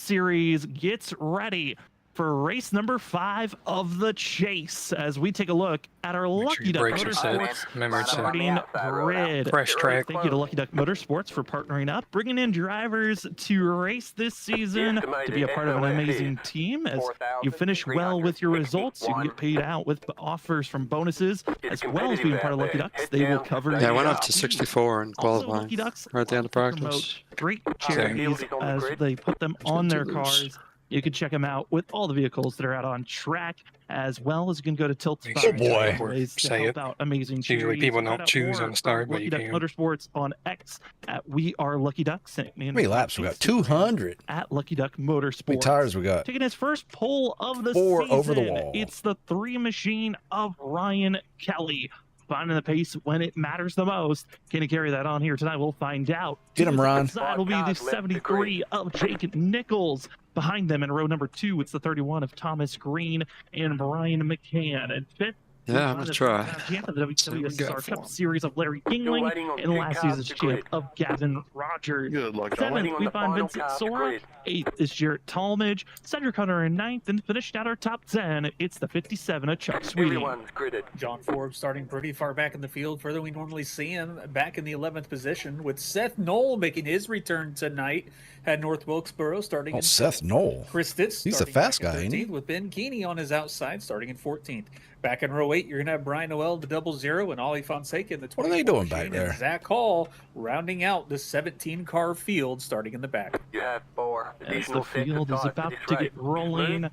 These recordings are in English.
Series gets ready for race number 5 of the chase as we take a look at our Lucky Duck Motorsports starting grid. Fresh track. Thank you to Lucky Duck Motorsports for partnering up, bringing in drivers to race this season, to be a part of an amazing team. As you finish well with your results, you can get paid out with offers from bonuses, as well as being part of Lucky Ducks. They will cover. Yeah, I went up to 64 in qualifying. Lucky Ducks right at the end of practice. Great charities as they put them on their cars. You can check them out with all the vehicles that are out on track, as well as you can go to Tilt. Oh boy, say it. Out amazing usually people don't choose on the start, but you can. Motorsports on X at We Are Lucky Ducks. How many laps we got? 200 at Lucky Duck Motorsports. How many tires we got? Taking his first pole of the 4 season. over the wall. It's the 3 machine of Ryan Kelly. Finding the pace when it matters the most. Can he carry that on here tonight? We'll find out. Get him, Ron. Side will be the 73 of Jake Nichols. Behind them in row number 2, it's the 31 of Thomas Green and Brian McCann. And fifth, yeah, I'm gonna try. Champ of the WSSR Cup Series of Larry Kingling and last season's champ of Gavin Rogers. Seventh, we find Vincent Sora. 8th is Jarrett Talmadge. Cedric Hunter in 9th, and finished out our top 10. It's the 57 of Chuck Sweetie. John Forbes starting pretty far back in the field, further we normally see him, back in the 11th position, with Seth Knoll making his return tonight at North Wilkesboro, starting in Seth Knoll. Chris Stitz, he's a fast guy, ain't he? With Ben Keeney on his outside, starting in 14th. Back in row 8, you're going to have Brian Noel, the 00, and Ollie Fonseca in the 20. What are they doing back there? Zach Hall rounding out the 17-car field, starting in the back. You have 4 as the field is about to get rolling.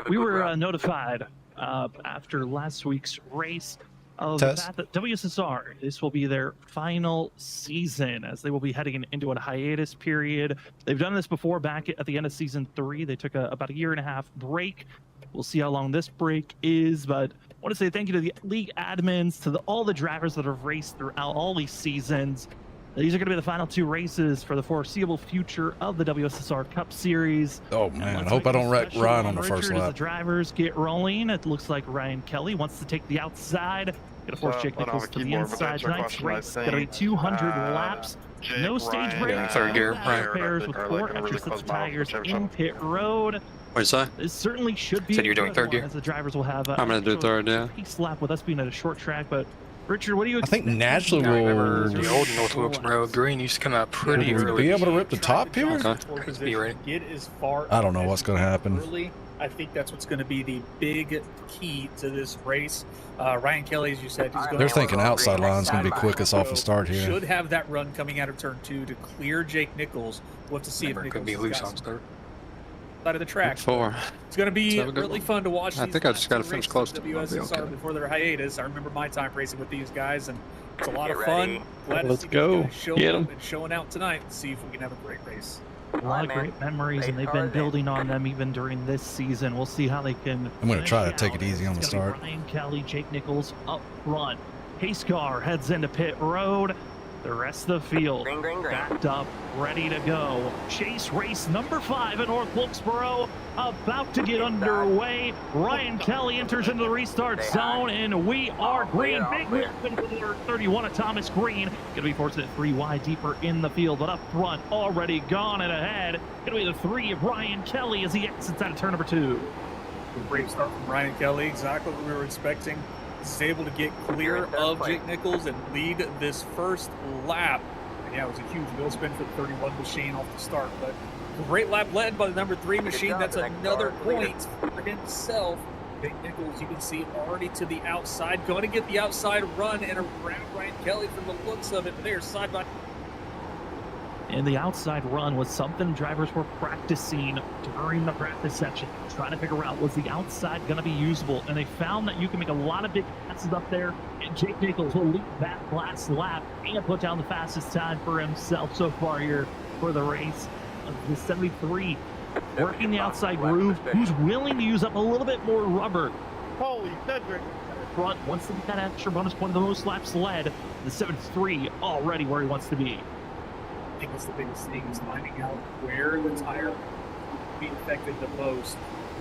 We were notified after last week's race of that WSSR, this will be their final season, as they will be heading into a hiatus period. They've done this before back at the end of season 3. They took about a 1.5-year break. We'll see how long this break is, but I want to say thank you to the league admins, to all the drivers that have raced throughout all these seasons. These are going to be the final 2 races for the foreseeable future of the WSSR Cup Series. Oh, man. I hope I don't wreck Ryan on the first lap. As the drivers get rolling, it looks like Ryan Kelly wants to take the outside. Going to force Jake Nichols to the inside. Tonight's race going to be 200 laps. No stage break. Third gear. Pairs with 4 extra sets of tires in pit road. What'd you say? This certainly should be. Said you're doing third gear. As the drivers will have. I'm going to do third, yeah. Pace lap with us being at a short track, but Richard, what do you expect? I think naturally we'll... The old North Wilkesboro green used to come out pretty early. Be able to rip the top here? Okay. Be ready. Get as far I don't know what's going to happen. Early. I think that's what's going to be the big key to this race. Ryan Kelly, as you said, he's going They're thinking outside line's going to be quickest off the start here. Should have that run coming out of turn 2 to clear Jake Nichols. We'll have to see if Nichols could be loose on start. Side of the track. 4. It's going to be really fun to watch. I think I just got to finish close to WSSR before their hiatus. I remember my time racing with these guys, and it's a lot of fun. Glad Let's to see go. Get them and showing out tonight and see if we can have a great race. A lot of great memories, and they've been building on them even during this season. We'll see how they can. I'm going to try to take it easy on the start. Ryan Kelly, Jake Nichols up front. Pace car heads into pit road. The rest of the field backed up, ready to go. Chase race number 5 at North Wilkesboro, about to get underway. Ryan Kelly enters into the restart zone, and we are green. Big win for 31 of Thomas Green. Going to be forced at 3 wide deeper in the field, but up front, already gone and ahead. Going to be the 3 of Ryan Kelly as he exits out of turn number 2. Great start from Ryan Kelly, exactly what we were expecting. Is able to get clear of Jake Nichols and lead this first lap. And yeah, it was a huge wheel spin for the 31 machine off the start, but great lap led by the number 3 machine. That's another point for himself. Jake Nichols, you can see already to the outside, going to get the outside run and around Ryan Kelly from the looks of it. They're side by. And the outside run was something drivers were practicing during the practice section, trying to figure out, was the outside going to be usable? And they found that you can make a lot of big passes up there, and Jake Nichols will lead that last lap and put down the fastest time for himself so far here for the race. The 73 working the outside groove, who's willing to use up a little bit more rubber. Holy Cedric! Front wants to get that extra bonus point of the most laps led. The 73 already where he wants to be. I think that's the biggest thing, is finding out where the tire will be affected the most.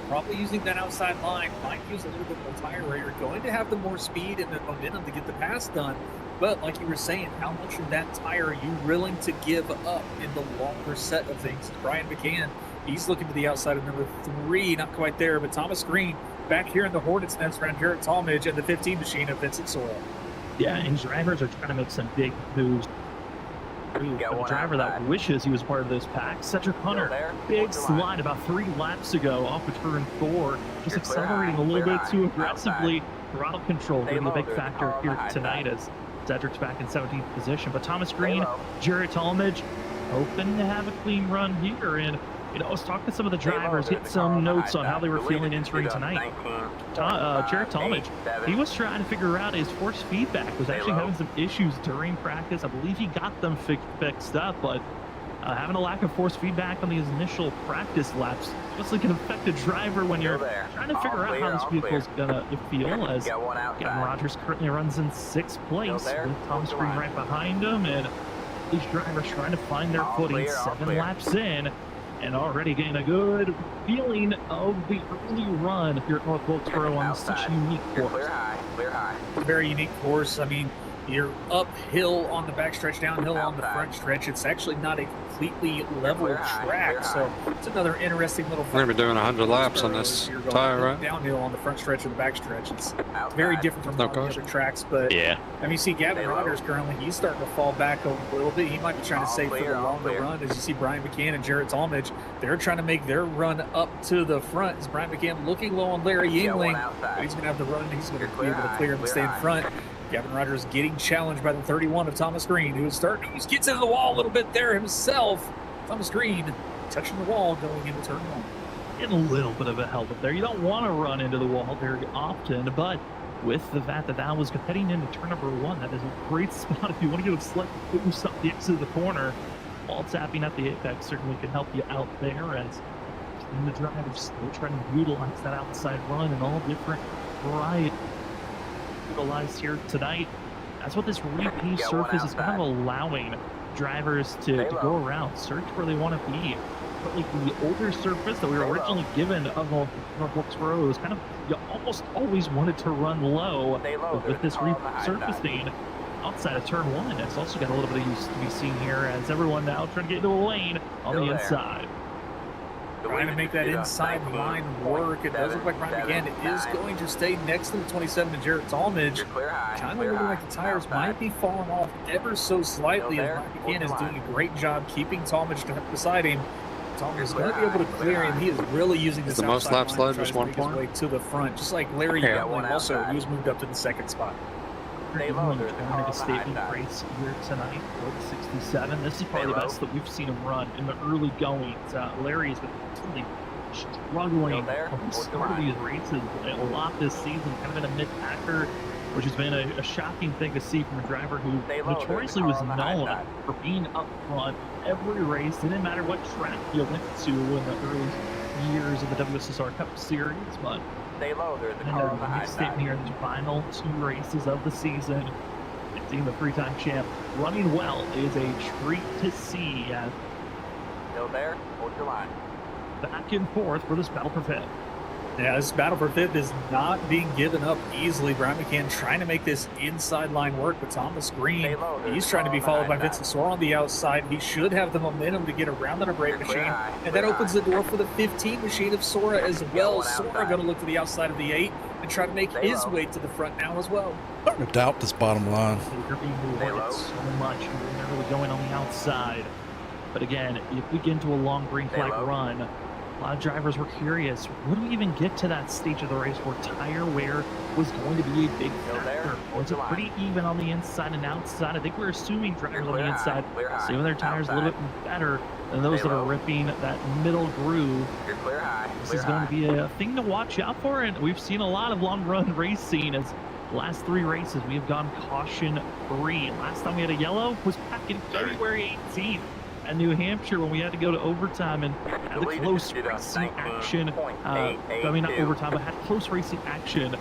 Probably using that outside line, might use a little bit more tire where you're going to have the more speed and the momentum to get the pass done. But like you were saying, how much of that tire are you willing to give up in the longer set of things? Brian McCann He's looking to the outside of number 3, not quite there, but Thomas Green back here in the Hornets nest around Jarrett Talmadge and the 15 machine of Vincent Sora. Yeah, and drivers are trying to make some big moves. A driver that wishes he was part of this pack, Cedric Hunter, big slide about 3 laps ago off of turn 4, just accelerating a little bit too aggressively. Throttle control being the big factor here tonight as Cedric's back in 17th position. But Thomas Green, Jarrett Talmadge, hoping to have a clean run here. And I was talking to some of the drivers, get some notes on how they were feeling entering tonight. Jarrett Talmadge, he was trying to figure out his force feedback, was actually having some issues during practice. I believe he got them fixed up, but having a lack of force feedback on these initial practice laps just like an affected driver when you're trying to figure out how this vehicle's gonna feel. As Gavin Rogers currently runs in 6th place with Thomas Green right behind him, and these drivers trying to find their footing 7 laps in. And already getting a good feeling of the early run here at North Wilkesboro on such a unique course. Very unique course. I mean, you're uphill on the backstretch, downhill on the front stretch. It's actually not a completely level track, so it's another interesting little. We're gonna be doing 100 laps on this tire, right? Downhill on the front stretch and the backstretch. It's very different from the other tracks, but yeah. I mean, you see Gavin Rogers currently, he's starting to fall back a little bit. He might be trying to save for the longer run. As you see Brian McCann and Jarrett Talmadge, they're trying to make their run up to the front. As Brian McCann looking low on Larry Yingling, but he's going to have the run. He's going to be able to clear and stay in front. Gavin Rogers getting challenged by the 31 of Thomas Green, who is starting. He gets into the wall a little bit there himself. Thomas Green touching the wall going into turn 1. Getting a little bit of a help up there. You don't want to run into the wall very often, but with the fact that that was heading into turn number 1, that is a great spot if you want to get a slight boost up the exit of the corner. Wall tapping at the apex certainly can help you out there, as the drivers still trying to utilize that outside run in all different varieties. Utilized here tonight. That's what this repeat surface is kind of allowing drivers to go around, search where they want to be. But like the older surface that we were originally given of North Wilkesboro was kind of, you almost always wanted to run low, but with this resurfacing outside of turn 1, it's also got a little bit of use to be seen here as everyone now trying to get into a lane on the inside. Trying to make that inside line work. It does look like Brian McCann is going to stay next to the 27 to Jarrett Talmadge. Kind of looking like the tires might be falling off ever so slightly, as Brian McCann is doing a great job keeping Talmadge beside him. Talmadge is going to be able to clear him. He is really using this the most laps led, just 1 point. Way to the front, just like Larry Yingling also, he was moved up to the 2nd spot. Going to make a statement race here tonight for the 67. This is probably the best that we've seen him run in the early goings. Larry has been really struggling from the start of these races a lot this season, kind of in a mid-packer, which has been a shocking thing to see from a driver who notoriously was known for being up front every race. It didn't matter what track you went to in the early years of the WSSR Cup Series, but the big statement here in the final 2 races of the season. Seeing the 3-time champ running well is a treat to see. Still there, hold your line. Back and forth for this battle for 5th. Yeah, this battle for 5th is not being given up easily. Brian McCann trying to make this inside line work, but Thomas Green, he's trying to be followed by Vincent Sora on the outside. He should have the momentum to get around the brake machine, and that opens the door for the 15 machine of Sora as well. Sora going to look to the outside of the 8 and try to make his way to the front now as well. I doubt this bottom line. You're being rewarded so much. You're really going on the outside. But again, if we get into a long green flag run, a lot of drivers were curious, would we even get to that stage of the race where tire wear was going to be a big factor? Was it pretty even on the inside and outside? I think we're assuming drivers on the inside saving their tires a little bit better than those that are ripping that middle groove. This is going to be a thing to watch out for, and we've seen a lot of long run racing as the last 3 races we have gone caution free. Last time we had a yellow was back in February 18th. At New Hampshire, when we had to go to overtime and had the close racing action, I mean not overtime, but had close racing action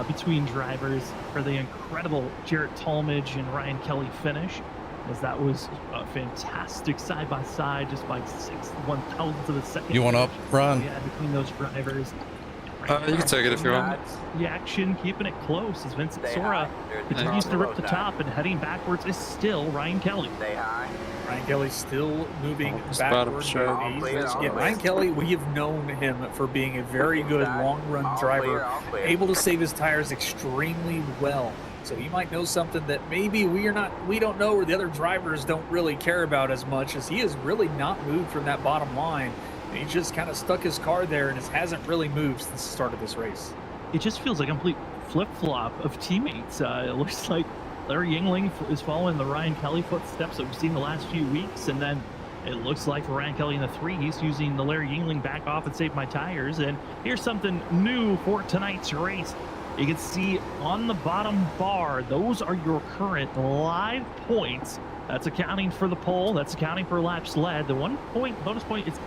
between drivers for the incredible Jarrett Talmadge and Ryan Kelly finish, as that was a fantastic side-by-side, just by 6/1000th of a second. You want up, Ron? Yeah, between those drivers. You can take it if you want. The action keeping it close as Vincent Sora continues to rip the top, and heading backwards is still Ryan Kelly. Stay high. Ryan Kelly still moving bottom backwards. show. Again, Ryan Kelly, we have known him for being a very good long-run driver, able to save his tires extremely well. So he might know something that maybe we don't know, or the other drivers don't really care about as much, as he has really not moved from that bottom line. He just kind of stuck his car there and hasn't really moved since the start of this race. It just feels like a complete flip-flop of teammates. It looks like Larry Yingling is following the Ryan Kelly footsteps that we've seen the last few weeks, and then it looks like for Ryan Kelly in the 3, he's using the Larry Yingling back off and save my tires. And here's something new for tonight's race. You can see on the bottom bar, those are your current live points. That's accounting for the pole. That's accounting for laps led. The 1 point bonus point is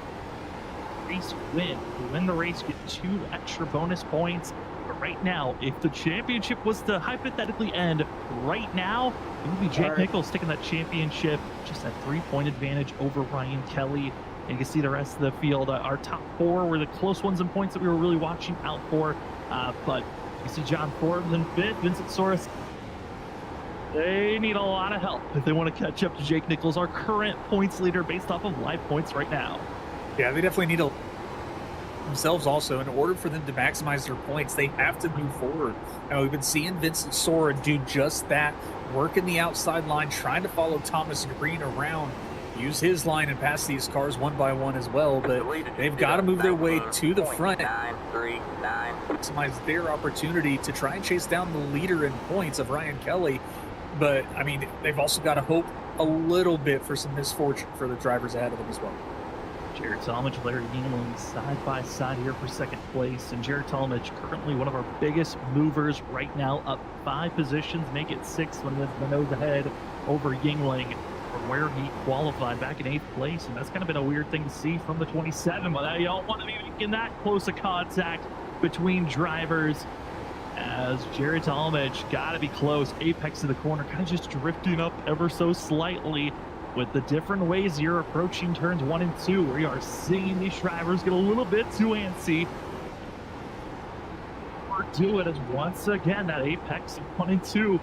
race win. You win the race, you get 2 extra bonus points. But right now, if the championship was to hypothetically end right now, it would be Jake Nichols taking that championship, just a 3-point advantage over Ryan Kelly. And you can see the rest of the field. Our top 4 were the close ones in points that we were really watching out for. But you see John Forbes in 5th, Vincent Soros. They need a lot of help if they want to catch up to Jake Nichols, our current points leader based off of live points right now. Yeah, they definitely need themselves also. In order for them to maximize their points, they have to move forward. Now, we've been seeing Vincent Sora do just that, work in the outside line, trying to follow Thomas Green around, use his line and pass these cars one by one as well, but they've got to move their way to the front, maximize their opportunity to try and chase down the leader in points of Ryan Kelly. But, I mean, they've also got to hope a little bit for some misfortune for the drivers ahead of them as well. Jared Talmadge, Larry Yingling side by side here for 2nd place. And Jared Talmadge, currently one of our biggest movers right now, up 5 positions, make it 6th when with the nose ahead over Yingling from where he qualified back in 8th place. And that's kind of been a weird thing to see from the 27, but you don't want to be making that close a contact between drivers, as Jared Talmadge got to be close, apex of the corner, kind of just drifting up ever so slightly. With the different ways you're approaching turns 1 and 2, we are seeing these drivers get a little bit too antsy. We're doing it as once again that apex of 1 and 2.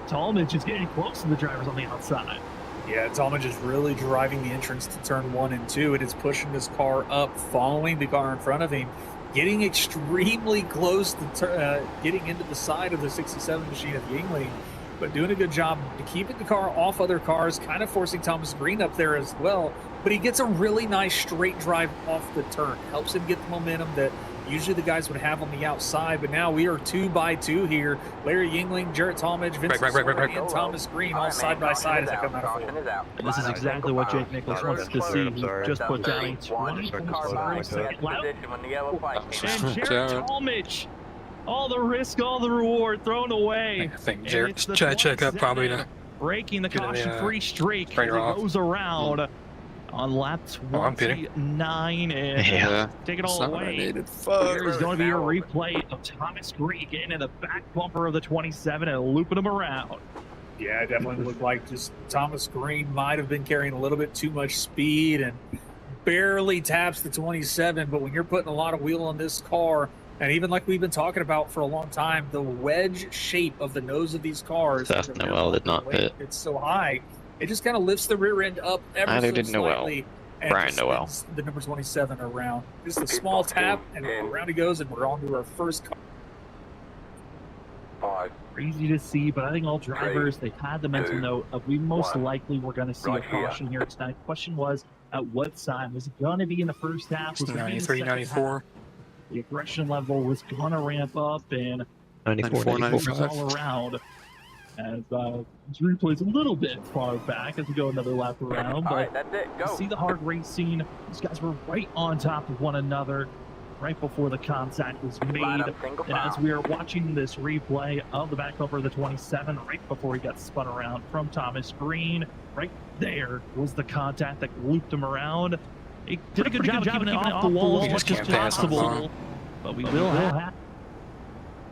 Talmadge is getting close to the drivers on the outside. Yeah, Talmadge is really driving the entrance to turn 1 and 2. It is pushing his car up, following the car in front of him, getting extremely close to getting into the side of the 67 machine of Yingling, but doing a good job to keeping the car off other cars, kind of forcing Thomas Green up there as well. But he gets a really nice straight drive off the turn, helps him get the momentum that usually the guys would have on the outside. But now we are 2 by 2 here. Larry Yingling, Jarrett Talmadge, Vincent Sora, and Thomas Green all side by side as they come out of field. And this is exactly what Jake Nichols wants to see. He just put down a 20.2 lap. And Jarrett Talmadge, all the risk, all the reward thrown away. I think Jared's trying to check up probably to breaking the caution-free streak as bring it her off. goes around on lap 29 and take it all away. There's going to be a replay of Thomas Green getting in the back bumper of the 27 and looping him around. Yeah, it definitely looked like just Thomas Green might have been carrying a little bit too much speed and barely taps the 27, but when you're putting a lot of wheel on this car, and even like we've been talking about for a long time, the wedge shape of the nose of these cars. Seth Noel did not pit. It's so high, it just kind of lifts the rear end up ever so slightly. And Brian Noel. The number 27 around. Just a small tap, and around he goes, and we're on to our first car. Crazy to see, but I think all drivers, they've had the mental note of we most likely were going to see a caution here tonight. The question was, at what time? Was it going to be in the first half? Was it 93, 94. The aggression level was going to ramp up, and 94, 95. all around. As this replay's a little bit far back as we go another lap around, but you see the hard racing. These guys were right on top of one another right before the contact was made. And as we are watching this replay of the back bumper of the 27, right before he got spun around from Thomas Green, right there was the contact that looped him around. He did a good job of keeping it off the wall as much as possible, but we will have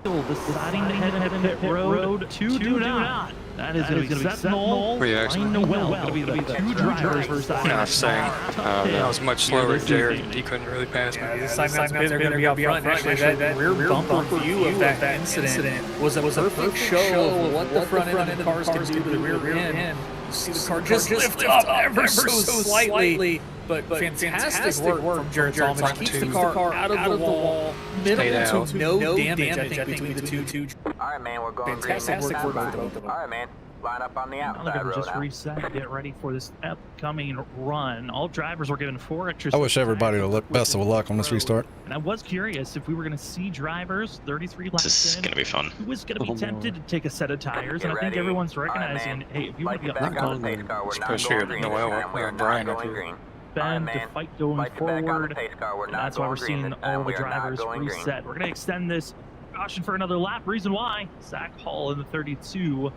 deciding to head pit road to do not. That is going to be Seth Knoll, Ryan Noel, going to be the two drivers for side. I was saying, I was much slower than Jared. He couldn't really pass me. This time they're going to be out front. Actually, that rear bumper view of that incident was a perfect show of what the front end of the cars can do to the rear end. You see the car just lift up ever so slightly. But fantastic work from Jared Solomon. Keeps the car out of the wall, minimal to no damage, I think, between the two. All right, man, we're going Fantastic work from both of them. All right, man. Line up on the Now outside they're going road. to just reset, get ready for this upcoming run. All drivers were given 4 extra. I wish everybody the best of luck on this restart. And I was curious if we were going to see drivers 33 laps This is in, going to be fun. who was going to be tempted to take a set of tires. And I think everyone's recognizing, hey, if you want to be up front, Especially Noel and Brian up here. bend to fight going forward. And that's why we're seeing all the drivers reset. We're going to extend this caution for another lap. Reason why, Zach Hall in the 32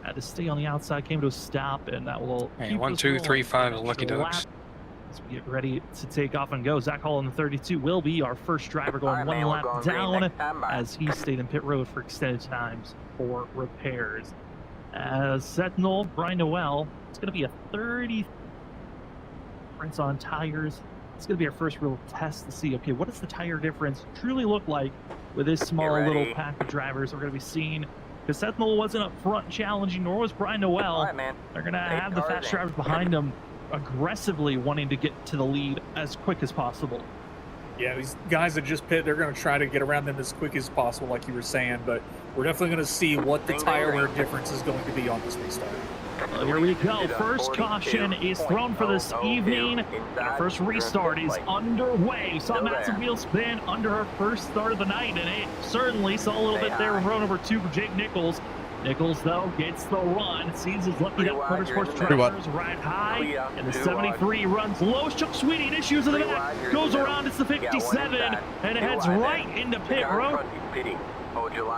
had to stay on the outside, came to a stop, and that will Hey, keep 1, us 2, rolling 3, 5 for an Lucky extra Ducks. lap as we get ready to take off and go. Zach Hall in the 32 will be our first driver going one lap down as he stayed in pit road for extended times for repairs. As Seth Knoll, Brian Noel, it's going to be a 30 difference on tires. It's going to be our first real test to see, okay, what does the tire difference truly look like with this small little pack of drivers we're going to be seeing. Because Seth Knoll wasn't up front challenging, nor was Brian Noel. They're going to have the fast drivers behind them aggressively wanting to get to the lead as quick as possible. Yeah, these guys that just pit, they're going to try to get around them as quick as possible, like you were saying, but we're definitely going to see what the tire wear difference is going to be on this restart. Well, here we go. First caution is thrown for this evening. Our first restart is underway. We saw Madsen wheel spin under her first start of the night, and it certainly saw a little bit there in row number 2 for Jake Nichols. Nichols, though, gets the run, sees his lucky that motorsports drivers ride high, and the 73 runs low. Chuck Sweeting issues in the back, goes around, it's the 57, and it heads right into pit road.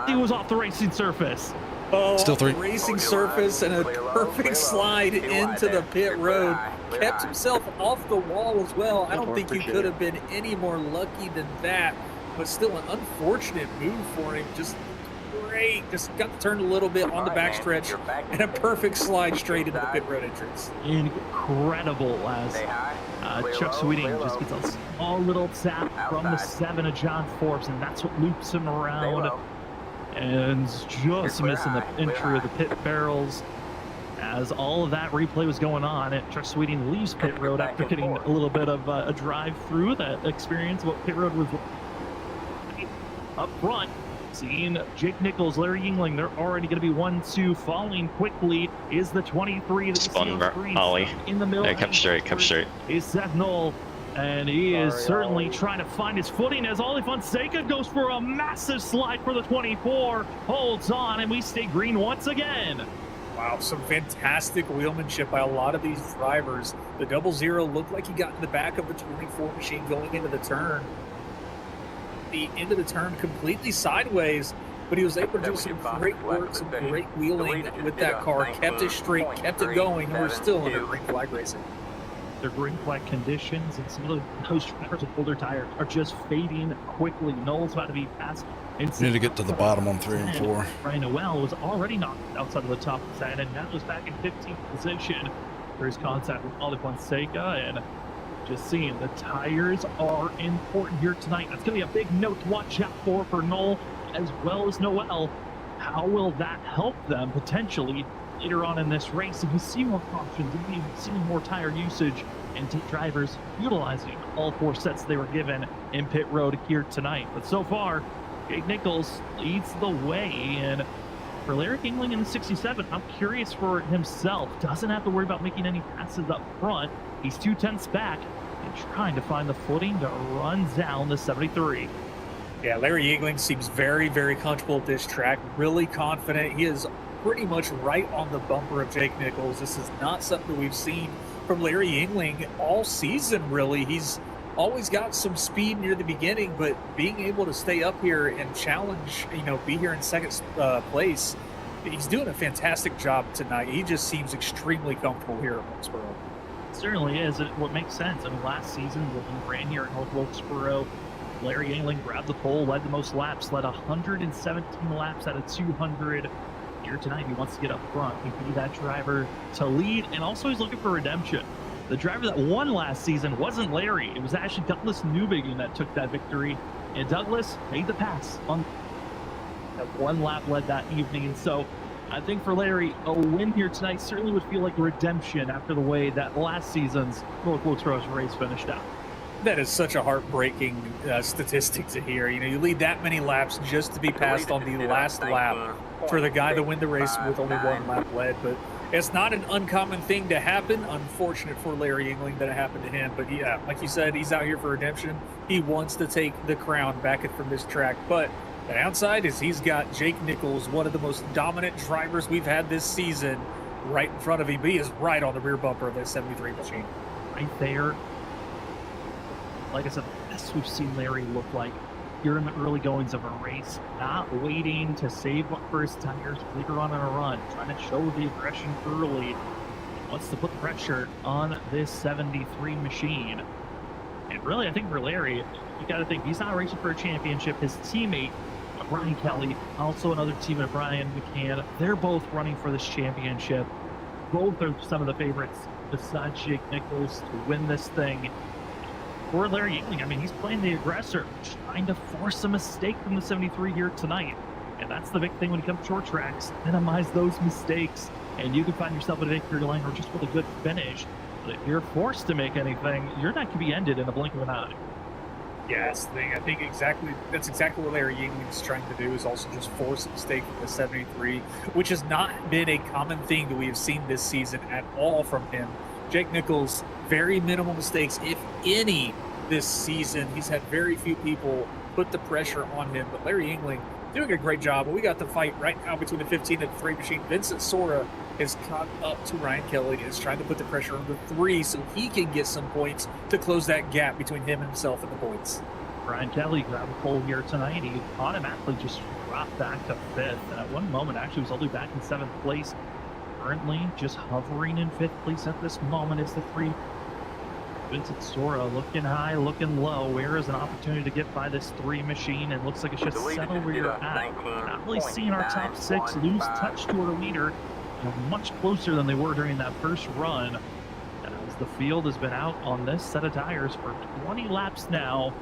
He was off the racing surface. Oh, Still 3. Racing surface and a perfect slide into the pit road. Kept himself off the wall as well. I don't think you could have been any more lucky than that, but still an unfortunate move for him. Just great. Just got turned a little bit on the backstretch and a perfect slide straight into the pit road entrance. Incredible as Chuck Sweeting just gets a small little tap from the 7 of John Forbes, and that's what loops him around. And just missing the entry of the pit barrels as all of that replay was going on. Chuck Sweeting leaves pit road after getting a little bit of a drive through that experience of what pit road was like. Up front, seeing Jake Nichols, Larry Yingling, they're already going to be 1-2. Following quickly is the 23 that Spun Ollie. in the middle. Yeah, kept straight, kept straight. Is Seth Knoll. And he is certainly trying to find his footing as Ollie Fonseca goes for a massive slide for the 24. Holds on, and we stay green once again. Wow, some fantastic wheelmanship by a lot of these drivers. The 00 looked like he got in the back of the 24 machine going into the turn. The end of the turn completely sideways, but he was able to do some great work, some great wheeling with that car. Kept it straight, kept it going, and we're still under green flag racing. Their green flag conditions and some of those drivers with older tires are just fading quickly. Knoll's about to be passed. You need to get to the bottom on 3 and 4. Ryan Noel was already knocked outside of the top of the 10, and now is back in 15th position for his contact with Ollie Fonseca. And just seeing the tires are important here tonight. That's going to be a big note to watch out for Knoll as well as Noel. How will that help them potentially later on in this race? If we see more cautions, if we see more tire usage, and drivers utilizing all 4 sets they were given in pit road here tonight. But so far, Jake Nichols leads the way, and for Larry Yingling in the 67, I'm curious for himself. Doesn't have to worry about making any passes up front. He's 2/10 back and trying to find the footing to run down the 73. Yeah, Larry Yingling seems very, very comfortable at this track, really confident. He is pretty much right on the bumper of Jake Nichols. This is not something we've seen from Larry Yingling all season, really. He's always got some speed near the beginning, but being able to stay up here and challenge, be here in second place, he's doing a fantastic job tonight. He just seems extremely comfortable here at Wilkesboro. It certainly is. What makes sense. I mean, last season when he ran here at North Wilkesboro, Larry Yangling grabbed the pole, led the most laps, led 117 laps out of 200. Here tonight, he wants to get up front. He'd be that driver to lead, and also he's looking for redemption. The driver that won last season wasn't Larry. It was actually Douglas Newbigin that took that victory, and Douglas made the pass on that one lap led that evening. And so I think for Larry, a win here tonight certainly would feel like redemption after the way that last season's North Wilkesboro race finished out. That is such a heartbreaking statistic to hear. You know, you lead that many laps just to be passed on the last lap for the guy to win the race with only one lap led. But it's not an uncommon thing to happen. Unfortunate for Larry Yangling that it happened to him. But yeah, like you said, he's out here for redemption. He wants to take the crown back from this track. But the downside is he's got Jake Nichols, one of the most dominant drivers we've had this season, right in front of him. He is right on the rear bumper of that 73 machine. Right there. Like I said, the best we've seen Larry look like here in the early goings of a race, not waiting to save up for his tires later on in a run, trying to show the aggression early. He wants to put the pressure on this 73 machine. And really, I think for Larry, you got to think he's not racing for a championship. His teammate, Brian Kelly, also another teammate, Brian McCann, they're both running for this championship. Both are some of the favorites besides Jake Nichols to win this thing. For Larry Yangling, I mean, he's playing the aggressor, trying to force a mistake from the 73 here tonight. And that's the big thing when you come to short tracks, minimize those mistakes. And you can find yourself at a victory lane or just with a good finish. But if you're forced to make anything, your night can be ended in a blink of an eye. Yeah, that's the thing. I think that's exactly what Larry Yangling is trying to do, is also just force a mistake from the 73, which has not been a common thing that we have seen this season at all from him. Jake Nichols, very minimal mistakes, if any, this season. He's had very few people put the pressure on him, but Larry Yangling doing a great job. But we got the fight right now between the 15 and the 3 machine. Vincent Sora has caught up to Ryan Kelly and is trying to put the pressure on the 3 so he can get some points to close that gap between him and himself and the points. Ryan Kelly grabbed a pole here tonight. He automatically just dropped back to 5th. And at one moment, actually was only back in 7th place. Currently just hovering in 5th place at this moment is the 3. Vincent Sora looking high, looking low. Where is an opportunity to get by this 3 machine? And looks like it's just settle where you're at. Not really seeing our top 6 lose touch to our leader. Much closer than they were during that first run. As the field has been out on this set of tires for 20 laps now.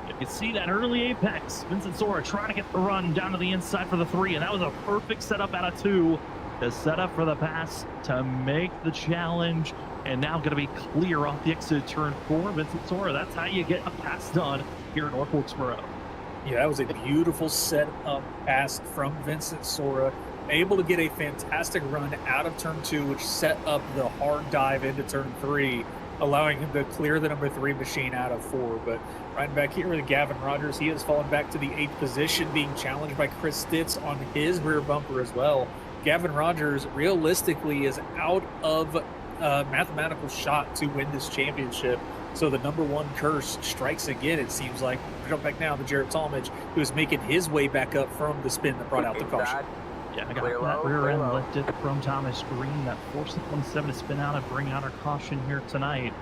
You can see that early apex. Vincent Sora trying to get the run down to the inside for the 3. And that was a perfect setup out of 2 to set up for the pass to make the challenge. And now going to be clear off the exit turn 4. Vincent Sora, that's how you get a pass done here in North Wilkesboro. Yeah, that was a beautiful setup pass from Vincent Sora. Able to get a fantastic run out of turn 2, which set up the hard dive into turn 3, allowing him to clear the number 3 machine out of 4. But right back here with Gavin Rogers, he has fallen back to the 8th position, being challenged by Chris Stitz on his rear bumper as well. Gavin Rogers realistically is out of mathematical shot to win this championship. So the number 1 curse strikes again, it seems like. Jump back now to Jarrett Talmadge, who is making his way back up from the spin that brought out the caution. Yeah, I got that rear end lifted from Thomas Green. That forced the 27 to spin out and bring out our caution here tonight.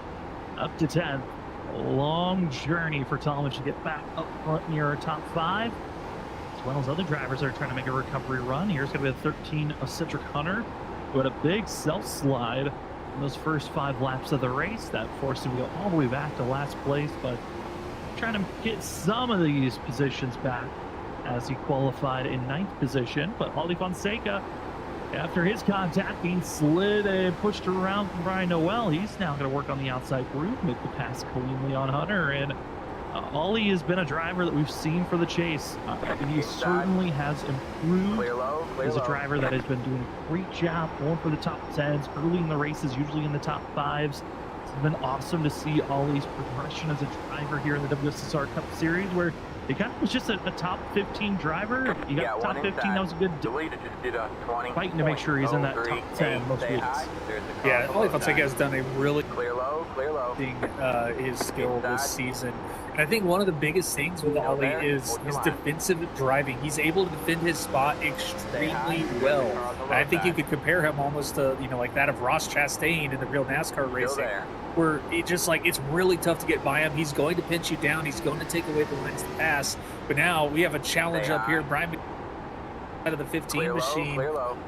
Up to 10th. A long journey for Talmadge to get back up front near our top 5. As well as other drivers that are trying to make a recovery run. Here's going to be the 13 of Citric Hunter, who had a big self-slide in those first 5 laps of the race. That forced him to go all the way back to last place, but trying to get some of these positions back as he qualified in 9th position. But Holly Fonseca, after his contact being slid and pushed around from Brian Noel, he's now going to work on the outside groove, make the pass cleanly on Hunter. And Ollie has been a driver that we've seen for the chase. He certainly has improved. He's a driver that has been doing a great job going for the top 10s, early in the races, usually in the top 5s. It's been awesome to see Ollie's progression as a driver here in the WSSR Cup Series, where he kind of was just a top 15 driver. He got top 15, that was a good fighting to make sure he's in that top 10 most weeks. Yeah, Ollie Fonseca has done a really thing his skill this season. And I think one of the biggest things with Ollie is his defensive driving. He's able to defend his spot extremely well. And I think you could compare him almost to, like that of Ross Chastain in the real NASCAR racing, where it just it's really tough to get by him. He's going to pinch you down. He's going to take away the lines to pass. But now we have a challenge up here. Brian out of the 15 machine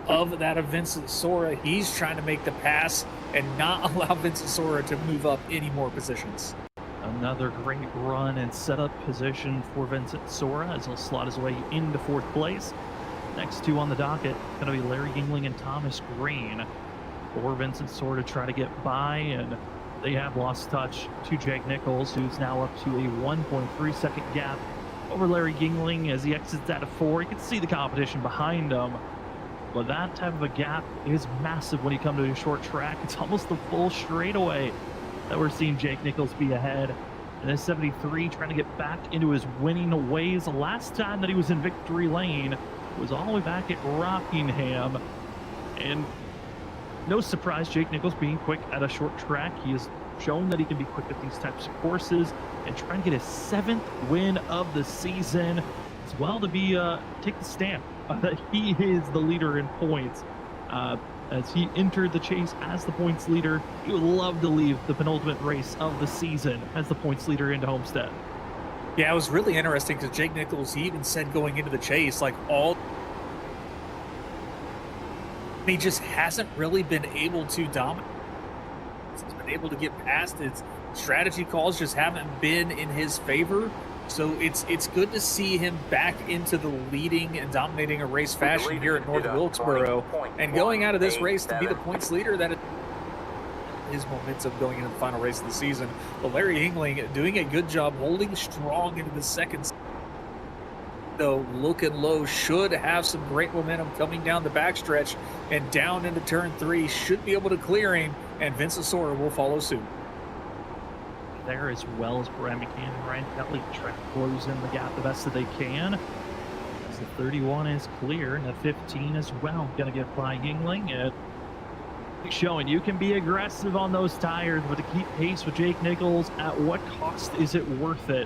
of that of Vincent Sora. He's trying to make the pass and not allow Vincent Sora to move up any more positions. Another great run and setup position for Vincent Sora as he'll slot his way into 4th place. Next two on the docket going to be Larry Yingling and Thomas Green for Vincent Sora to try to get by, and they have lost touch to Jake Nichols, who's now up to a 1.3 second gap over Larry Yingling as he exits out of 4. You can see the competition behind him, but that type of a gap is massive when you come to a short track. It's almost the full straightaway that we're seeing Jake Nichols be ahead. And this 73 trying to get back into his winning ways. The last time that he was in victory lane was all the way back at Rockingham. And no surprise, Jake Nichols being quick at a short track. He has shown that he can be quick at these types of courses and trying to get his 7th win of the season as well, to be take the stamp that he is the leader in points. As he entered the chase as the points leader, he would love to leave the penultimate race of the season as the points leader into Homestead. Yeah, it was really interesting because Jake Nichols, he even said going into the chase, he just hasn't really been able to dominate. He's been able to get past his strategy calls, just haven't been in his favor. So it's good to see him back into the leading and dominating a race fashion here at North Wilkesboro, and going out of this race to be the points leader. That is his momentum going into the final race of the season. But Larry Yingling doing a good job holding strong into the second, though looking low, should have some great momentum coming down the backstretch and down into turn 3, should be able to clear him, and Vincent Sora will follow suit. There, as well as Brian McCann and Ryan Kelly try to close in the gap the best that they can. As the 31 is clear, and the 15 as well going to get by Yingling. And showing you can be aggressive on those tires, but to keep pace with Jake Nichols, at what cost is it worth it?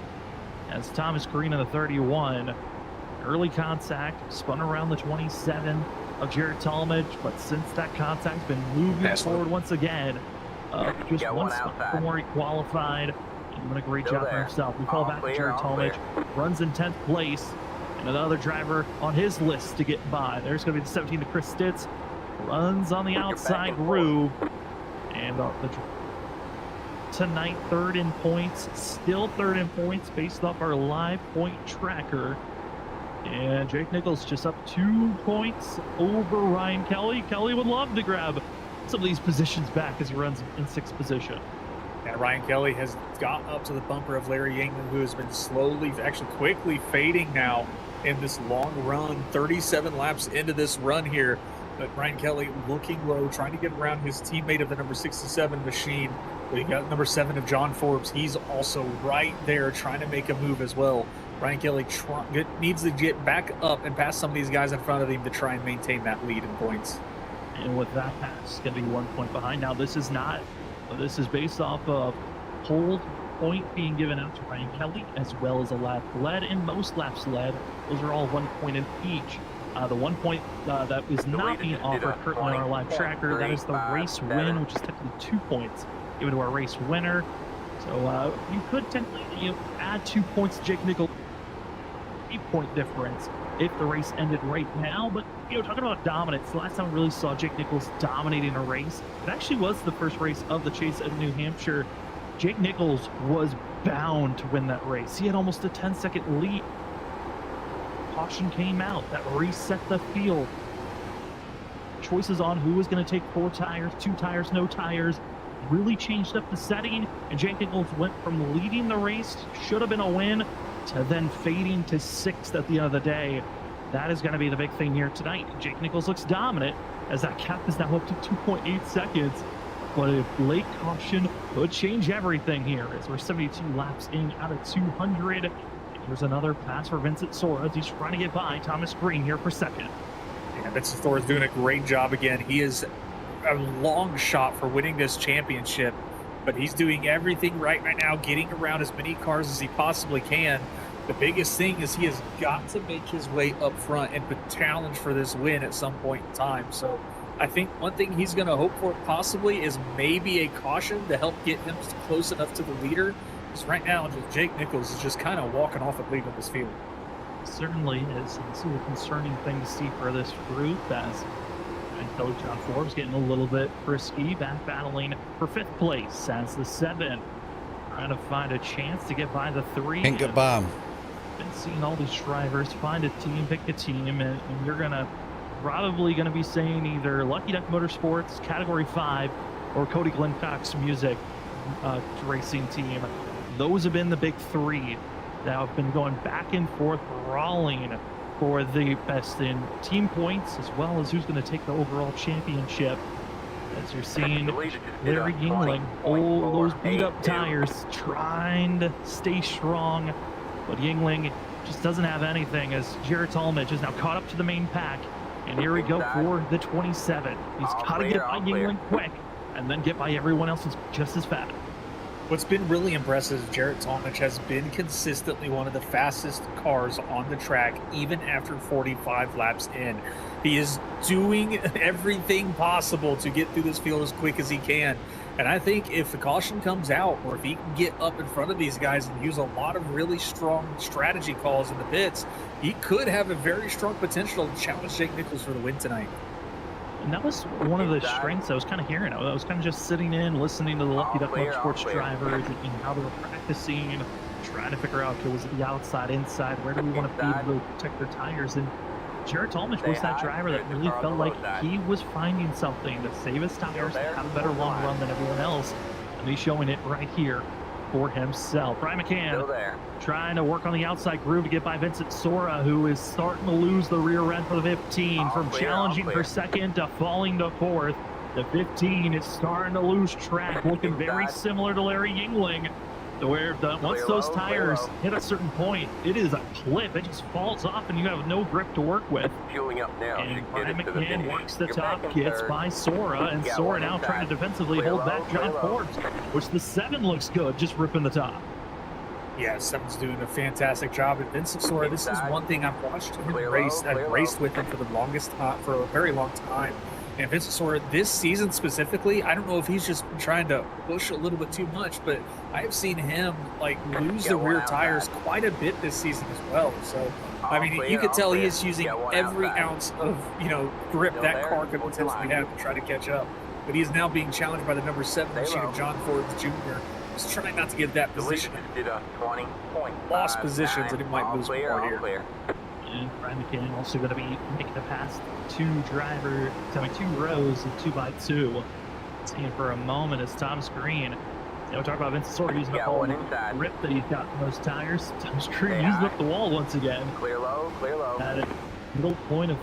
As Thomas Green in the 31, early contact, spun around the 27 of Jared Talmadge, but since that contact's been moving forward once again, just one spot from where he qualified, and doing a great job for himself. We fall back to Jared Talmadge, runs in 10th place, and another driver on his list to get by. There's going to be the 17 to Chris Stitz, runs on the outside groove, and tonight 3rd in points, still 3rd in points based off our live point tracker. And Jake Nichols just up 2 points over Ryan Kelly. Kelly would love to grab some of these positions back as he runs in 6th position. And Ryan Kelly has got up to the bumper of Larry Yingling, who has been slowly, actually quickly fading now in this long run, 37 laps into this run here. But Ryan Kelly looking low, trying to get around his teammate of the number 67 machine. We got number 7 of John Forbes. He's also right there trying to make a move as well. Ryan Kelly needs to get back up and pass some of these guys in front of him to try and maintain that lead in points. And with that pass, it's going to be 1 point behind. Now, this is based off of hold point being given out to Ryan Kelly, as well as a lap led, and most laps led. Those are all 1 point in each. The 1 point that is not being offered currently on our live tracker, that is the race win, which is technically 2 points given to our race winner. So you could technically add 2 points to Jake Nichols, 8-point difference if the race ended right now. But talking about dominance, the last time we really saw Jake Nichols dominating a race, it actually was the first race of the chase at New Hampshire. Jake Nichols was bound to win that race. He had almost a 10-second lead. Caution came out that reset the field. Choices on who was going to take 4 tires, 2 tires, no tires, really changed up the setting, and Jake Nichols went from leading the race, should have been a win, to then fading to 6th at the end of the day. That is going to be the big thing here tonight. Jake Nichols looks dominant as that gap is now up to 2.8 seconds. But a late caution could change everything here as we're 72 laps in out of 200. There's another pass for Vincent Sora as he's trying to get by Thomas Green here for 2nd. Yeah, Vincent Sora is doing a great job again. He is a long shot for winning this championship. but he's doing everything right now, getting around as many cars as he possibly can. The biggest thing is he has got to make his way up front and challenge for this win at some point in time. So I think one thing he's going to hope for possibly is maybe a caution to help get him close enough to the leader. Because right now, Jake Nichols is just kind of walking off a lead on this field. Certainly is. This is a concerning thing to see for this group, as Coach John Forbes getting a little bit frisky, back battling for 5th place as the 7 trying to find a chance to get by the 3. Can't get by him. Been seeing all these drivers find a team, pick a team, and you're probably gonna be saying either Lucky Duck Motorsports Category 5 or Cody Glenn Cox Music Racing Team. Those have been the big 3 that have been going back and forth, brawling for the best in team points, as well as who's going to take the overall championship. As you're seeing Larry Yingling, all those beat up tires, trying to stay strong, but Yingling just doesn't have anything, as Jared Talmadge is now caught up to the main pack. And here we go for the 27. He's got to get by Yingling quick and then get by everyone else who's just as fast. What's been really impressive is Jarrett Talmadge has been consistently one of the fastest cars on the track, even after 45 laps in. He is doing everything possible to get through this field as quick as he can. And I think if the caution comes out, or if he can get up in front of these guys and use a lot of really strong strategy calls in the pits, he could have a very strong potential to challenge Jake Nichols for the win tonight. And that was one of the strengths I was kind of hearing. I was kind of just sitting in, listening to the Lucky Duck Motorsports drivers and how they were practicing, trying to figure out if it was the outside, inside, where do we want to be to protect their tires. And Jared Talmadge was that driver that really felt like he was finding something to save his tires, to have a better long run than everyone else. And he's showing it right here for himself. Brian McCann trying to work on the outside groove to get by Vincent Sora, who is starting to lose the rear end for the 15. From challenging for second to falling to 4th. The 15 is starting to lose track, looking very similar to Larry Yingling, to where once those tires hit a certain point, it is a cliff. It just falls off and you have no grip to work with. And Brian McCann works the top, gets by Sora, and Sora now trying to defensively hold back John Forbes, which the 7 looks good, just ripping the top. Yeah, 7's doing a fantastic job. And Vincent Sora, this is one thing I've watched him race. I've raced with him for the longest time, for a very long time. And Vincent Sora, this season specifically, I don't know if he's just trying to push a little bit too much, but I've seen him lose the rear tires quite a bit this season as well. So, I mean, you could tell he is using every ounce of, grip that car could potentially have to try to catch up. But he is now being challenged by the number 7 machine of John Forbes Jr. He's trying not to get that position. Lost positions, and it might lose more here. And Brian McCann also going to be making it past 2 rows of 2x2. Seeing for a moment as Thomas Green. We talk about Vincent Sora using up all the grip that he's got in those tires. Thomas Green using up the wall once again. Clear low, clear low. At a middle point of